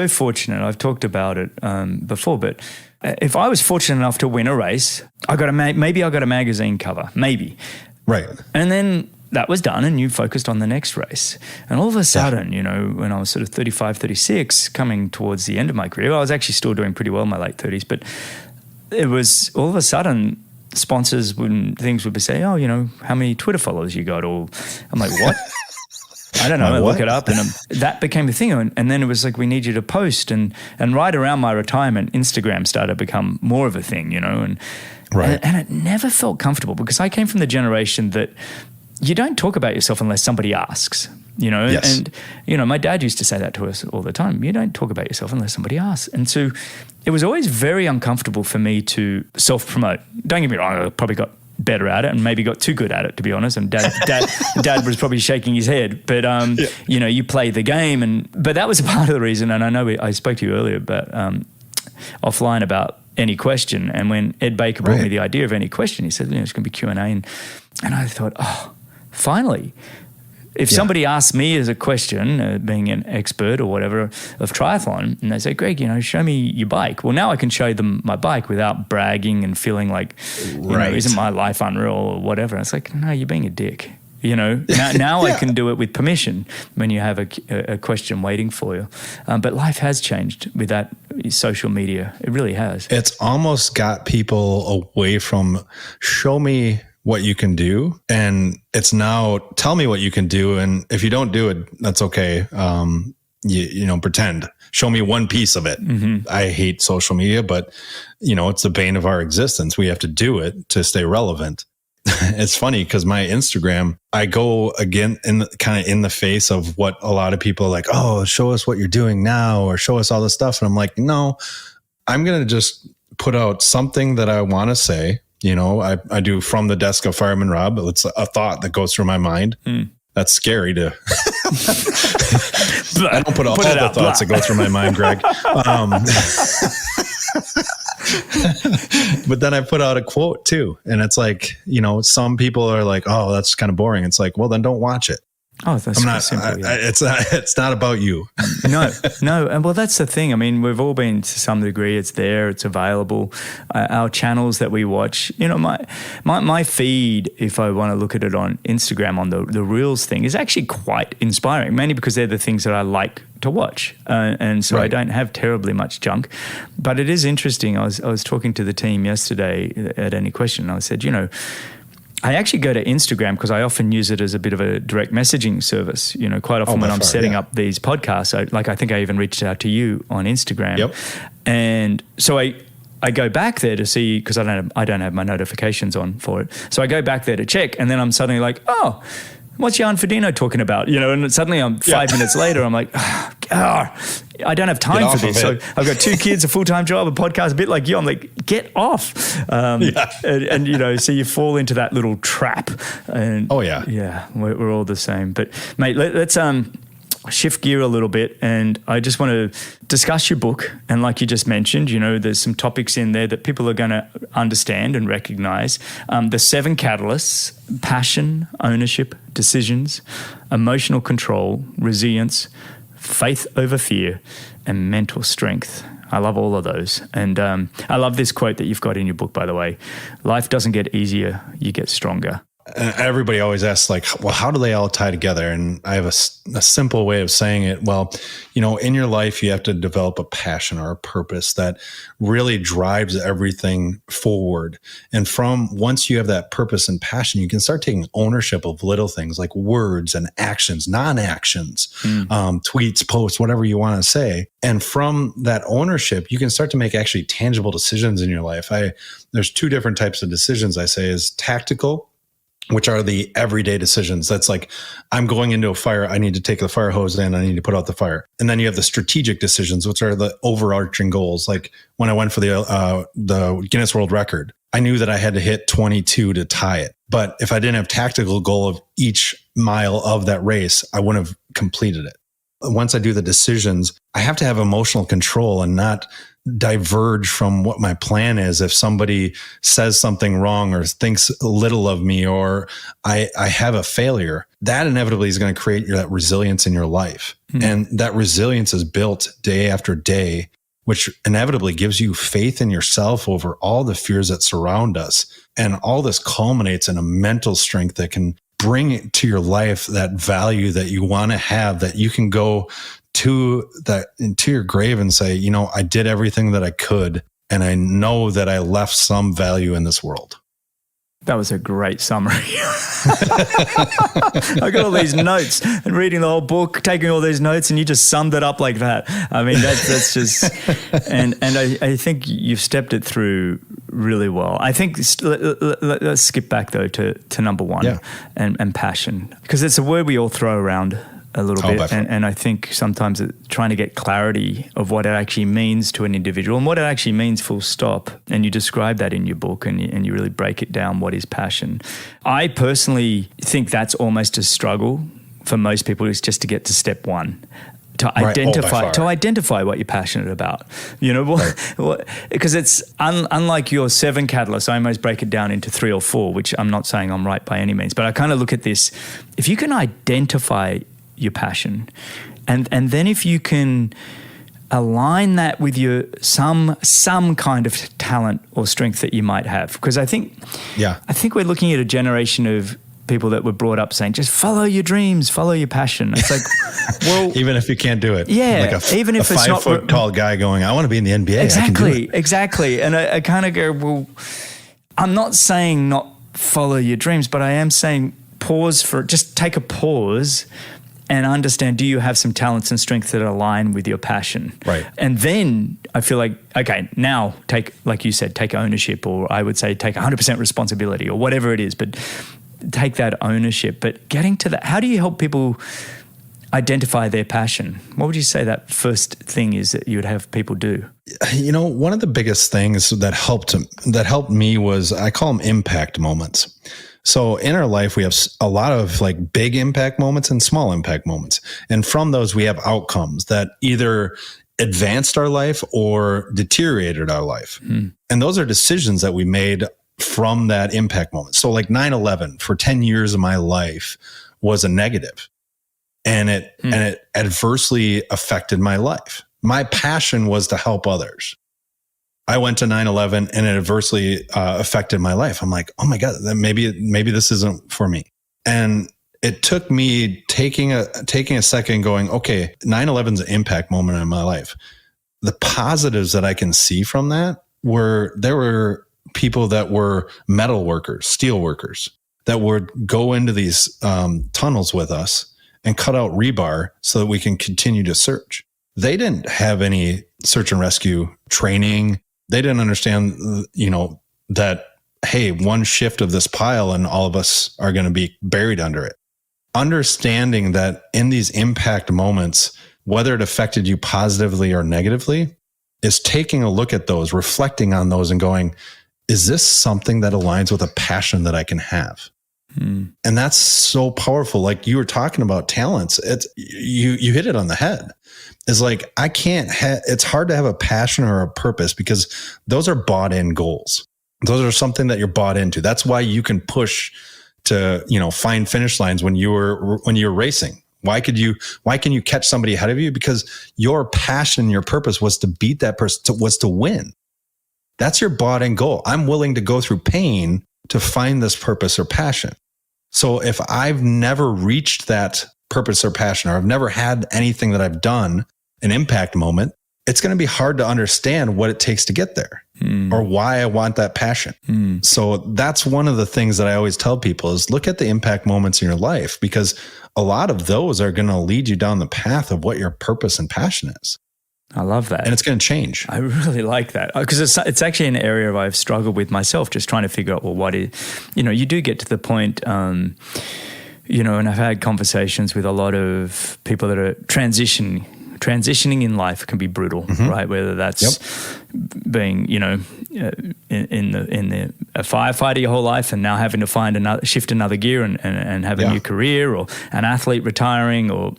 fortunate. I've talked about it before, but if I was fortunate enough to win a race, maybe I got a magazine cover, maybe. Right. And then that was done and you focused on the next race. And all of a sudden, when I was sort of 35, 36, coming towards the end of my career, I was actually still doing pretty well in my late 30s, but it was all of a sudden sponsors would be saying, how many Twitter followers you got? Or I'm like, what? I don't know. I look it up, and that became a thing. And then it was like, we need you to post. And right around my retirement, Instagram started to become more of a thing, and it never felt comfortable because I came from the generation that you don't talk about yourself unless somebody asks. Yes. And, my dad used to say that to us all the time. You don't talk about yourself unless somebody asks. And so it was always very uncomfortable for me to self-promote. Don't get me wrong, I probably got better at it and maybe got too good at it, to be honest. And dad was probably shaking his head. But, you play the game. But that was a part of the reason. And I know I spoke to you earlier about offline about Any Question. And when Ed Baker brought me the idea of Any Question, he said, it's going to be Q&A. And I thought, finally. If somebody asks me as a question, being an expert or whatever of triathlon, and they say, Greg, show me your bike. Well, now I can show them my bike without bragging and feeling like, isn't my life unreal or whatever. And it's like, no, you're being a dick. Now I can do it with permission when you have a question waiting for you. But life has changed with that social media. It really has. It's almost got people away from show me what you can do. And it's now tell me what you can do. And if you don't do it, that's okay. Pretend, show me one piece of it. Mm-hmm. I hate social media, but it's the bane of our existence. We have to do it to stay relevant. It's funny because my Instagram, I go again in the face of what a lot of people are like, oh, show us what you're doing now or show us all this stuff. And I'm like, no, I'm going to just put out something that I want to say. I do from the desk of Fireman Rob. It's a thought that goes through my mind. That's scary to. I don't put all the thoughts that go through my mind, Greg. But then I put out a quote too. And it's like, some people are like, oh, that's kind of boring. It's like, well, then don't watch it. Oh, that's simple. It's not about you. No. And well, that's the thing. I mean, we've all been to some degree. It's there. It's available. Our channels that we watch, my feed, if I want to look at it on Instagram on the Reels thing, is actually quite inspiring, mainly because they're the things that I like to watch. And so I don't have terribly much junk. But it is interesting. I was talking to the team yesterday at Any Question, and I said, I actually go to Instagram because I often use it as a bit of a direct messaging service. Quite often when I'm setting up these podcasts, I think I even reached out to you on Instagram. Yep. And so I go back there to see, because I don't have my notifications on for it. So I go back there to check, and then I'm suddenly like, oh, what's Jan Frodeno talking about? And suddenly I'm 5 minutes later, I'm like, I don't have time for this. So I've got 2 kids, a full-time job, a podcast, a bit like you. I'm like, get off. And so you fall into that little trap. And yeah, we're all the same. But mate, let's shift gear a little bit, and I just want to discuss your book. And like you just mentioned, there's some topics in there that people are going to understand and recognize. The 7 catalysts: passion, ownership, decisions, emotional control, resilience, faith over fear, and mental strength. I love all of those. And I love this quote that you've got in your book, by the way. Life doesn't get easier, you get stronger. everybody always asks like, well, how do they all tie together? And I have a simple way of saying it. Well, in your life, you have to develop a passion or a purpose that really drives everything forward. And once you have that purpose and passion, you can start taking ownership of little things like words and actions, non-actions, tweets, posts, whatever you want to say. And from that ownership, you can start to make actually tangible decisions in your life. There's two different types of decisions I say is tactical, which are the everyday decisions. That's like, I'm going into a fire. I need to take the fire hose in. I need to put out the fire. And then you have the strategic decisions, which are the overarching goals. Like when I went for the Guinness World Record, I knew that I had to hit 22 to tie it. But if I didn't have tactical goal of each mile of that race, I wouldn't have completed it. Once I do the decisions, I have to have emotional control and not diverge from what my plan is. If somebody says something wrong or thinks little of me, or I have a failure, that inevitably is going to create that resilience in your life. And that resilience is built day after day, which inevitably gives you faith in yourself over all the fears that surround us. And all this culminates in a mental strength that can bring it to your life, that value that you want to have, that you can go into your grave and say, I did everything that I could, and I know that I left some value in this world. That was a great summary. I got all these notes and reading the whole book, taking all these notes, and you just summed it up like that. I mean, that's just, and I think you've stepped it through really well. I think let's skip back though to number one, and passion, because it's a word we all throw around a little bit. And I think sometimes trying to get clarity of what it actually means to an individual and what it actually means full stop. And you describe that in your book and you really break it down. What is passion? I personally think that's almost a struggle for most people, is just to get to step one. To identify what you're passionate about, because it's unlike your 7 catalysts. I almost break it down into 3 or 4, which I'm not saying I'm right by any means, but I kind of look at this. If you can identify your passion, and then if you can align that with your some kind of talent or strength that you might have, because I think we're looking at a generation of people that were brought up saying, just follow your dreams, follow your passion. It's like, well, even if you can't do it, even if it's not 5 foot tall guy going, I want to be in the NBA. Exactly. And I kind of go, well, I'm not saying not follow your dreams, but I am saying just take a pause and understand, do you have some talents and strengths that align with your passion? Right. And then I feel like, okay, now like you said, take ownership, or I would say take 100% responsibility, or whatever it is, but take that ownership. But getting to that, how do you help people identify their passion? What would you say that first thing is that you would have people do? One of the biggest things that helped me was, I call them impact moments. So in our life, we have a lot of like big impact moments and small impact moments. And from those, we have outcomes that either advanced our life or deteriorated our life. And those are decisions that we made from that impact moment. So like 9/11 for 10 years of my life was a negative, and it adversely affected my life. My passion was to help others. I went to 9/11 and it adversely affected my life. I'm like, oh my God, maybe this isn't for me. And it took me taking a second going, okay, 9/11's an impact moment in my life. The positives that I can see from that there were people that were metal workers, steel workers, that would go into these tunnels with us and cut out rebar so that we can continue to search. They didn't have any search and rescue training. They didn't understand, that, hey, one shift of this pile and all of us are going to be buried under it. Understanding that in these impact moments, whether it affected you positively or negatively, is taking a look at those, reflecting on those and going, is this something that aligns with a passion that I can have? And that's so powerful. Like you were talking about talents. You hit it on the head. It's like, it's hard to have a passion or a purpose because those are bought in goals. Those are something that you're bought into. That's why you can push to, find finish lines when you're racing. Why can you catch somebody ahead of you? Because your passion, your purpose was to beat that person, was to win. That's your bought in goal. I'm willing to go through pain to find this purpose or passion. So if I've never reached that purpose or passion, or I've never had anything that I've done, an impact moment, it's going to be hard to understand what it takes to get there or why I want that passion. So that's one of the things that I always tell people is look at the impact moments in your life, because a lot of those are going to lead you down the path of what your purpose and passion is. I love that. And it's going to change. I really like that, because it's actually an area I've struggled with myself, just trying to figure out, well, what is, you do get to the point, and I've had conversations with a lot of people that are transitioning in life can be brutal, right? Whether that's being, in a firefighter your whole life and now having to shift another gear and have a new career, or an athlete retiring, or,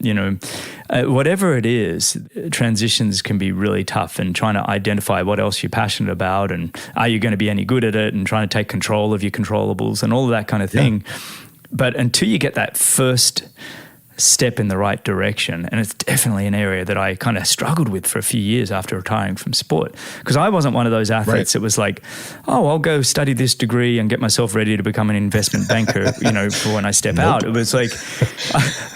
whatever it is, transitions can be really tough, and trying to identify what else you're passionate about, and are you going to be any good at it, and trying to take control of your controllables and all of that kind of thing. But until you get that first step in the right direction, and it's definitely an area that I kind of struggled with for a few years after retiring from sport, because I wasn't one of those athletes that was like, oh, I'll go study this degree and get myself ready to become an investment banker, for when I step out. It was like,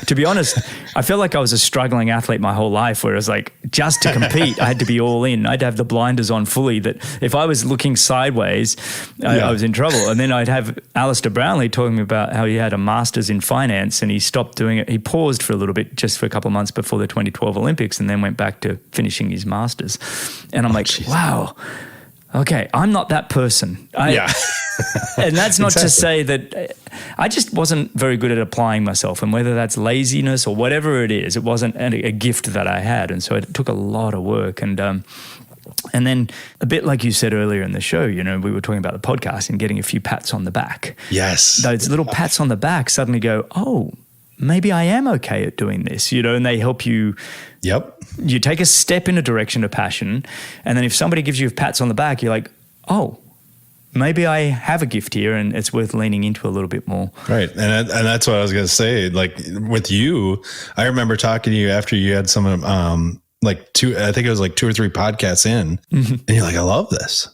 to be honest, I felt like I was a struggling athlete my whole life, where it was like, just to compete, I had to be all in. I'd have the blinders on fully, that if I was looking sideways, I was in trouble. And then I'd have Alistair Brownlee talking about how he had a master's in finance and he stopped doing it. He paused for a little bit, just for a couple of months before the 2012 Olympics, and then went back to finishing his master's. And I'm wow, okay, I'm not that person. And that's not to say that I just wasn't very good at applying myself, and whether that's laziness or whatever it is, it wasn't a gift that I had. And so it took a lot of work. And then a bit like you said earlier in the show, we were talking about the podcast and getting a few pats on the back. Yes. Those little pats on the back suddenly go, oh, maybe I am okay at doing this, and they help you. Yep. You take a step in a direction of passion, and then if somebody gives you pats on the back, you're like, oh, maybe I have a gift here, and it's worth leaning into a little bit more. Right. And that's what I was going to say. Like with you, I remember talking to you after you had some, I think it was like 2 or 3 podcasts in, and you're like, I love this.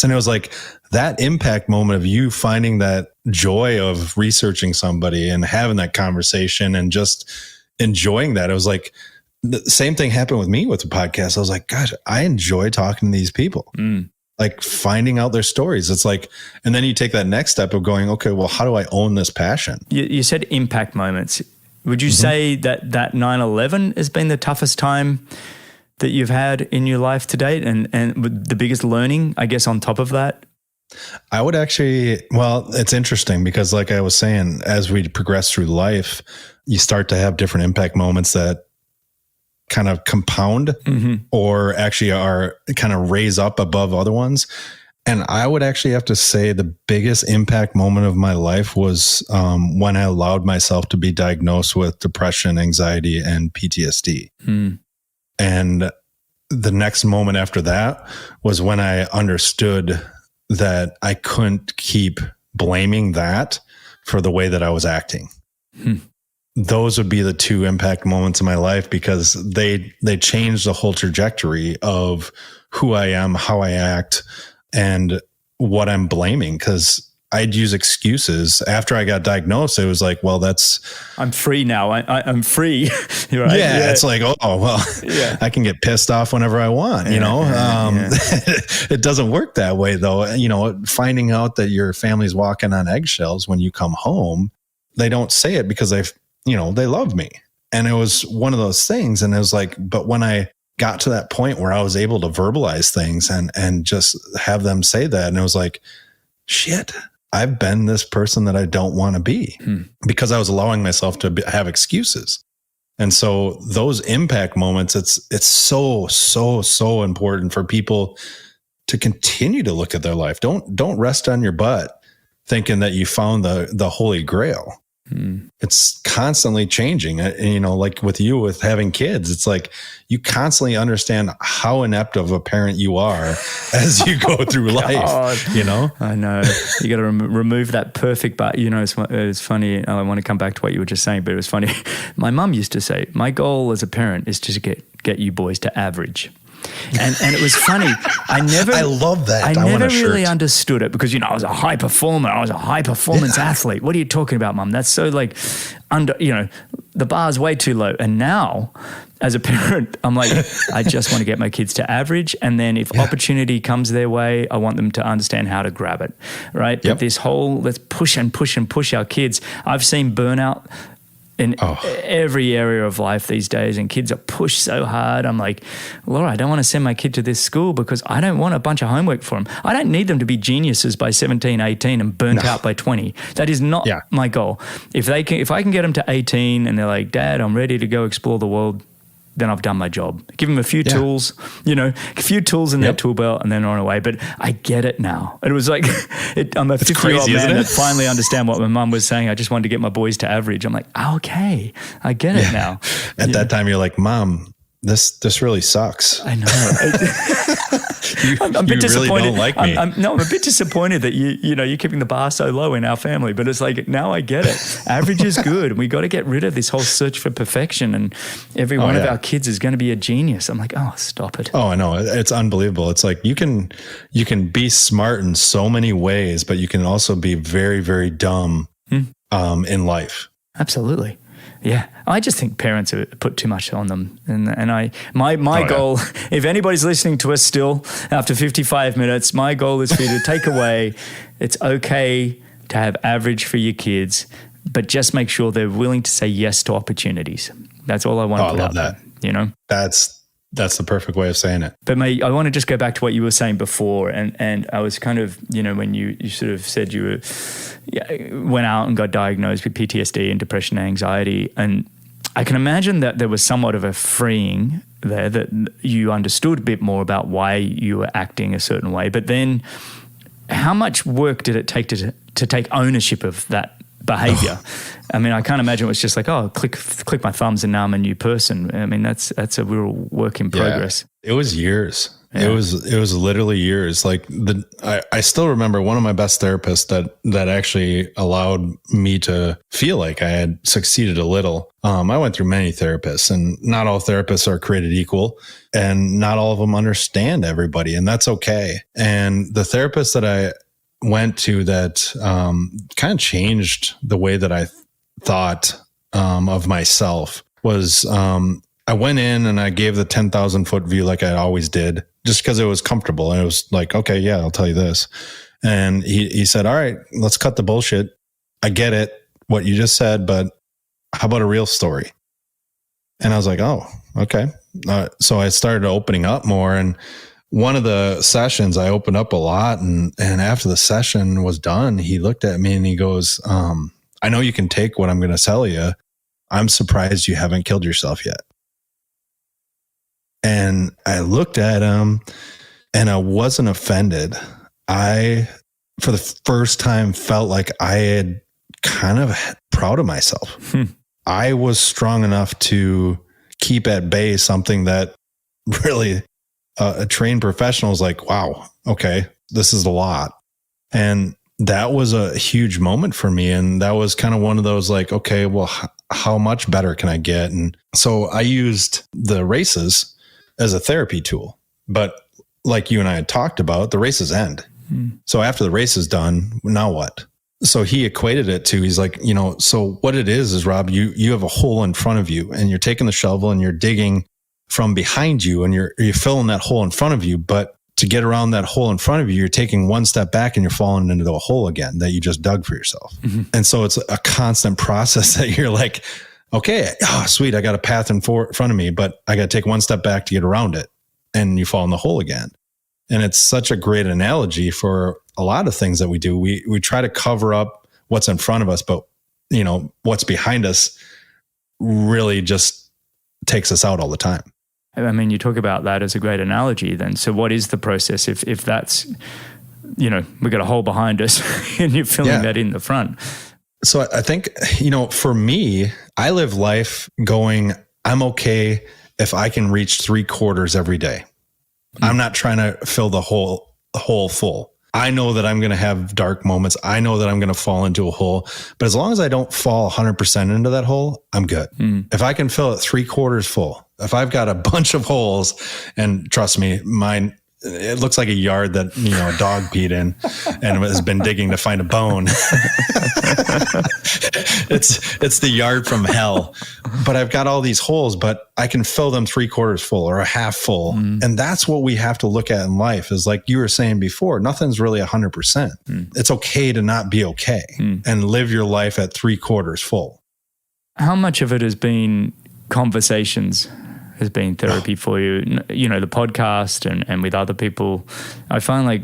And it was like that impact moment of you finding that joy of researching somebody and having that conversation and just enjoying that. It was like the same thing happened with me with the podcast. I was like, gosh, I enjoy talking to these people, like finding out their stories. It's like, and then you take that next step of going, okay, well, how do I own this passion? You said impact moments. Would you say that 9/11 has been the toughest time that you've had in your life to date, and the biggest learning, I guess, on top of that? I would actually, well, it's interesting because like I was saying, as we progress through life, you start to have different impact moments that kind of compound or actually are kind of raise up above other ones. And I would actually have to say the biggest impact moment of my life was when I allowed myself to be diagnosed with depression, anxiety, and PTSD. And the next moment after that was when I understood that I couldn't keep blaming that for the way that I was acting. Those would be the 2 impact moments in my life, because they changed the whole trajectory of who I am, how I act, and what I'm blaming. Because I'd use excuses after I got diagnosed. It was like, well, I'm free now. I'm free. Right? Yeah. It's like, oh, well, I can get pissed off whenever I want, It doesn't work that way though. Finding out that your family's walking on eggshells when you come home, they don't say it because they love me. And it was one of those things. And it was like, but when I got to that point where I was able to verbalize things and just have them say that, and it was like, shit, I've been this person that I don't want to be because I was allowing myself to have excuses. And so those impact moments, it's so important for people to continue to look at their life. Don't rest on your butt thinking that you found the holy grail. It's constantly changing. Like with you, with having kids, it's like you constantly understand how inept of a parent you are as you go through life. I know you got to remove that perfect, but it's funny. I want to come back to what you were just saying, but it was funny. My mum used to say, my goal as a parent is to get you boys to average. And it was funny. I love that. I want never a shirt. really understood it because, I was a high performer. I was a high performance athlete. What are you talking about, Mum? That's so the bar's way too low. And now, as a parent, I'm like, I just want to get my kids to average. And then if opportunity comes their way, I want them to understand how to grab it, right? But this whole, let's push and push and push our kids. I've seen burnout in every area of life these days, and kids are pushed so hard. I'm like, Laura, I don't want to send my kid to this school because I don't want a bunch of homework for them. I don't need them to be geniuses by 17, 18 and burnt out by 20. That is not my goal. If I can get them to 18 and they're like, Dad, I'm ready to go explore the world, then I've done my job. Give them a few tools, a few tools in their tool belt, and then on away. But I get it now. It was like, I'm a 50-year-old man that finally understand what my mum was saying. I just wanted to get my boys to average. I'm like, okay, I get it now. At that time, you're like, Mom, this really sucks. I know. I'm a bit disappointed. Really don't like me. I'm a bit disappointed that you're keeping the bar so low in our family. But it's like, now I get it. Average is good. We got to get rid of this whole search for perfection. And every one of our kids is going to be a genius. I'm like, oh, stop it. Oh, I know. It's unbelievable. It's like you can be smart in so many ways, but you can also be very, very dumb in life. Absolutely. Yeah, I just think parents put too much on them, and my goal, if anybody's listening to us still after 55 minutes, my goal is for you to take away, it's okay to have average for your kids, but just make sure they're willing to say yes to opportunities. That's all I want to put out there. That's the perfect way of saying it. But I want to just go back to what you were saying before, and I was kind of, when you sort of said you went out and got diagnosed with PTSD and depression and anxiety, and I can imagine that there was somewhat of a freeing there, that you understood a bit more about why you were acting a certain way. But then how much work did it take to take ownership of that behavior? I mean, I can't imagine it was just like, click my thumbs and now I'm a new person. I mean, that's a real work in progress. It was years. Yeah. It was literally years. Like I still remember one of my best therapists that actually allowed me to feel like I had succeeded a little. I went through many therapists, and not all therapists are created equal, and not all of them understand everybody, and that's okay. And the therapist that I went to that kind of changed the way that I thought of myself was I went in and I gave the 10,000 foot view like I always did, just because it was comfortable. And it was like, okay, yeah, I'll tell you this. And he said, all right, let's cut the bullshit. I get it, what you just said, but how about a real story? And I was like, oh, okay. So I started opening up more, and one of the sessions I opened up a lot, and after the session was done, he looked at me and he goes, I know you can take what I'm going to tell you. I'm surprised you haven't killed yourself yet. And I looked at him and I wasn't offended. I, for the first time, felt like I had kind of proud of myself. I was strong enough to keep at bay something that really a trained professional is like, wow, okay, this is a lot. And that was a huge moment for me. And that was kind of one of those like, okay, well, how much better can I get? And so I used the races as a therapy tool. But like you and I had talked about, the races end. So after the race is done, now what? So he equated it to, he's like, so what it is Rob, you have a hole in front of you, and you're taking the shovel and you're digging from behind you, and you're filling that hole in front of you. But to get around that hole in front of you, you're taking one step back and you're falling into a hole again that you just dug for yourself. And so it's a constant process that you're like, okay, sweet, I got a path in front of me, but I got to take one step back to get around it, and you fall in the hole again. And it's such a great analogy for a lot of things that we do. We try to cover up what's in front of us, but what's behind us really just takes us out all the time. I mean, you talk about that as a great analogy then. So what is the process if that's, we've got a hole behind us and you're filling that in the front? So I think, for me, I live life going, I'm okay if I can reach 3/4 every day. I'm not trying to fill the hole full. I know that I'm going to have dark moments. I know that I'm going to fall into a hole, but as long as I don't fall 100% into that hole, I'm good. If I can fill it 3/4 full, If I've got a bunch of holes, and trust me, mine, it looks like a yard that, a dog peed in and has been digging to find a bone. It's the yard from hell. But I've got all these holes, but I can fill them 3/4 full or a half full. And that's what we have to look at in life, is like you were saying before, nothing's really 100%. It's okay to not be okay and live your life at 3/4 full. How much of it has been conversations, has been therapy for you? The podcast and with other people. I find like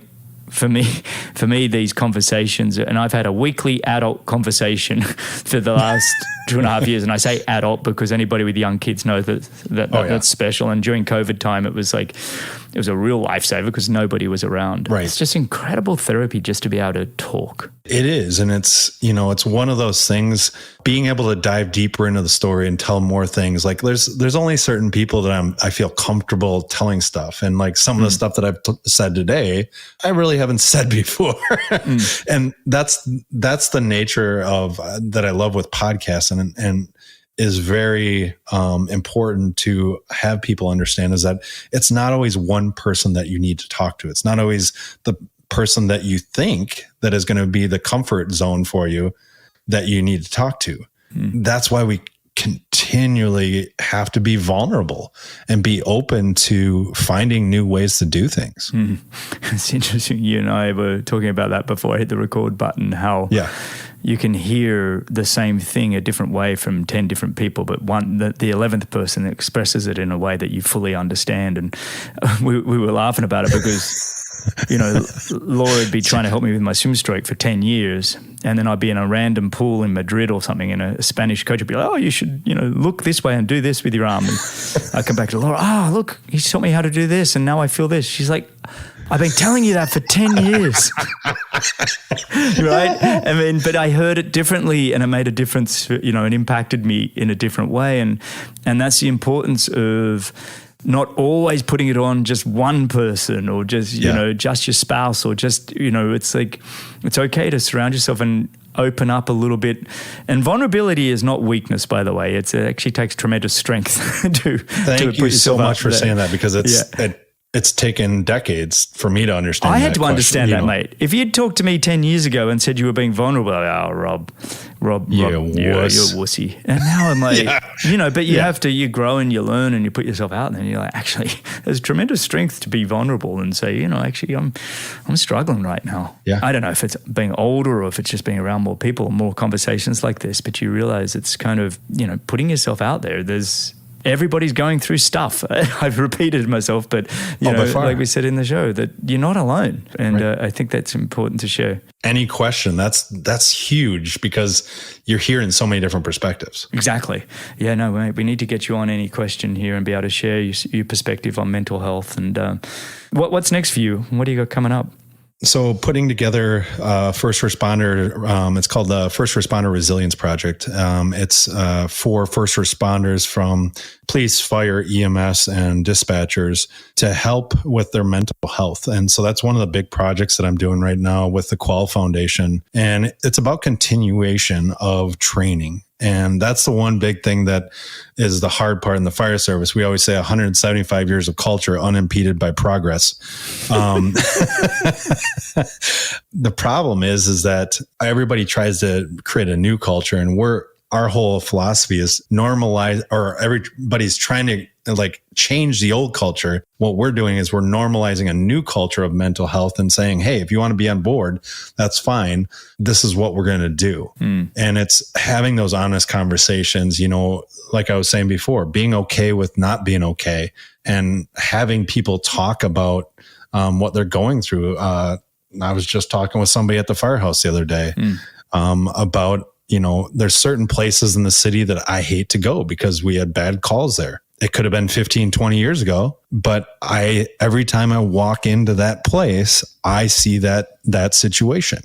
for me, these conversations, and I've had a weekly adult conversation for the last 2.5 years. And I say adult because anybody with young kids knows that's special. And during COVID time, it was a real lifesaver because nobody was around. Right. It's just incredible therapy just to be able to talk. It is. And it's one of those things, being able to dive deeper into the story and tell more things. Like there's only certain people that I feel comfortable telling stuff. And like some of the stuff that I've said today, I really haven't said before. And that's the nature of that I love with podcasts and is very important to have people understand, is that it's not always one person that you need to talk to. It's not always the person that you think that is going to be the comfort zone for you that you need to talk to. That's why we continually have to be vulnerable and be open to finding new ways to do things. It's interesting. You and I were talking about that before I hit the record button, how you can hear the same thing a different way from 10 different people, but the 11th person expresses it in a way that you fully understand. And we were laughing about it because Laura would be trying to help me with my swim stroke for 10 years. And then I'd be in a random pool in Madrid or something, and a Spanish coach would be like, oh, you should, look this way and do this with your arm. And I come back to Laura, look, he taught me how to do this, and now I feel this. She's like, I've been telling you that for 10 years. Right? I mean, but I heard it differently, and it made a difference, and impacted me in a different way. And that's the importance of not always putting it on just one person or just, just your spouse or just, it's like, it's okay to surround yourself and open up a little bit. And vulnerability is not weakness, by the way. It actually takes tremendous strength to Thank you so much for saying that, because it's taken decades for me to understand. I had to understand that, mate. If you'd talked to me 10 years ago and said you were being vulnerable, Rob, you're a wussy. And now I'm like, but you have to, you grow and you learn and you put yourself out there and you're like, actually, there's tremendous strength to be vulnerable and say, actually, I'm struggling right now. Yeah. I don't know if it's being older or if it's just being around more people, more conversations like this, but you realize it's kind of, putting yourself out there. Everybody's going through stuff. I've repeated myself, but like we said in the show, that you're not alone, and I think that's important to share. Any question, that's huge, because you're hearing so many different perspectives. Exactly. Yeah. No, mate, we need to get you on Any Question here and be able to share your perspective on mental health and what's next for you. What do you got coming up? So putting together first responder, it's called the First Responder Resilience Project. It's for first responders from police, fire, EMS, and dispatchers to help with their mental health. And so that's one of the big projects that I'm doing right now with the Qual Foundation. And it's about continuation of training. And that's the one big thing that is the hard part in the fire service. We always say 175 years of culture unimpeded by progress. The problem is that everybody tries to create a new culture, and our whole philosophy is normalize, or everybody's trying to change the old culture. What we're doing is we're normalizing a new culture of mental health and saying, hey, if you want to be on board, that's fine. This is what we're going to do. And it's having those honest conversations, like I was saying before, being okay with not being okay, and having people talk about what they're going through. I was just talking with somebody at the firehouse the other day about, there's certain places in the city that I hate to go because we had bad calls there. It could have been 15, 20 years ago, but every time I walk into that place, I see that situation.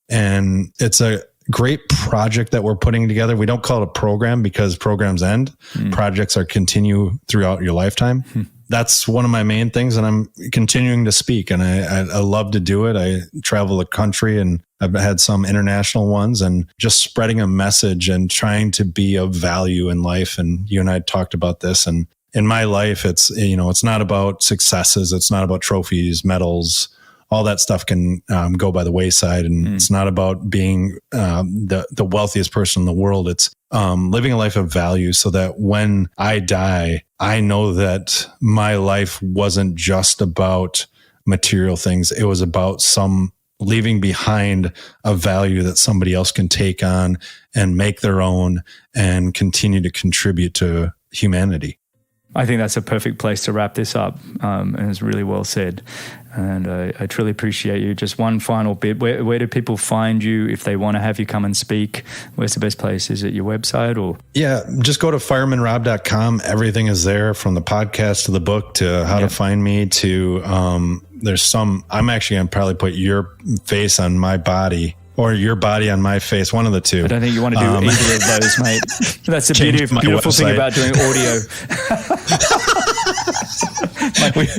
And it's a great project that we're putting together. We don't call it a program because programs end. Projects continue throughout your lifetime. That's one of my main things, and I'm continuing to speak, and I love to do it. I travel the country, and I've had some international ones, and just spreading a message and trying to be of value in life. And you and I talked about this, and in my life, it's, you know, it's not about successes. It's not about trophies, medals. All that stuff can go by the wayside, and it's not about being the wealthiest person in the world. It's living a life of value, so that when I die, I know that my life wasn't just about material things. It was about leaving behind a value that somebody else can take on and make their own and continue to contribute to humanity. I think that's a perfect place to wrap this up, and it's really well said. And I truly appreciate you. Just one final bit. Where do people find you if they want to have you come and speak? Where's the best place? Is it your website or? Yeah, just go to firemanrob.com. Everything is there, from the podcast to the book to how to find me to I'm actually going to probably put your face on my body or your body on my face, one of the two. I don't think you want to do either of those, mate. That's the beautiful thing about doing audio.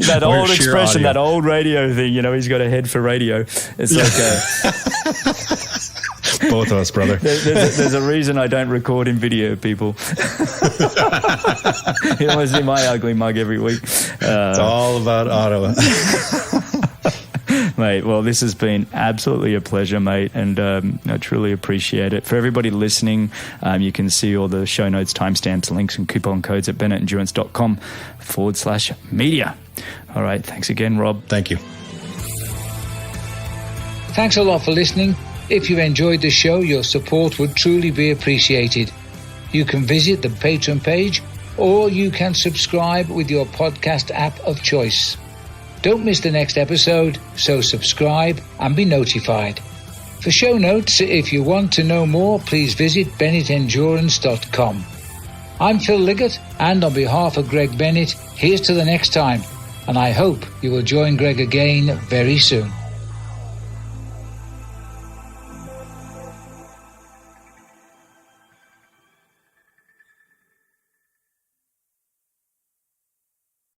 That old expression, audio. That old radio thing, you know, he's got a head for radio. It's like both of us, brother. There's a reason I don't record in video, people. You always see my ugly mug every week. It's all about Ottawa. Mate, well, this has been absolutely a pleasure, mate, and I truly appreciate it. For everybody listening, you can see all the show notes, timestamps, links, and coupon codes at bennettendurance.com/media. All right, thanks again, Rob. Thank you. Thanks a lot for listening. If you enjoyed the show, your support would truly be appreciated. You can visit the Patreon page, or you can subscribe with your podcast app of choice. Don't miss the next episode, so subscribe and be notified. For show notes, if you want to know more, please visit bennettendurance.com. I'm Phil Liggett, and on behalf of Greg Bennett, here's to the next time, and I hope you will join Greg again very soon.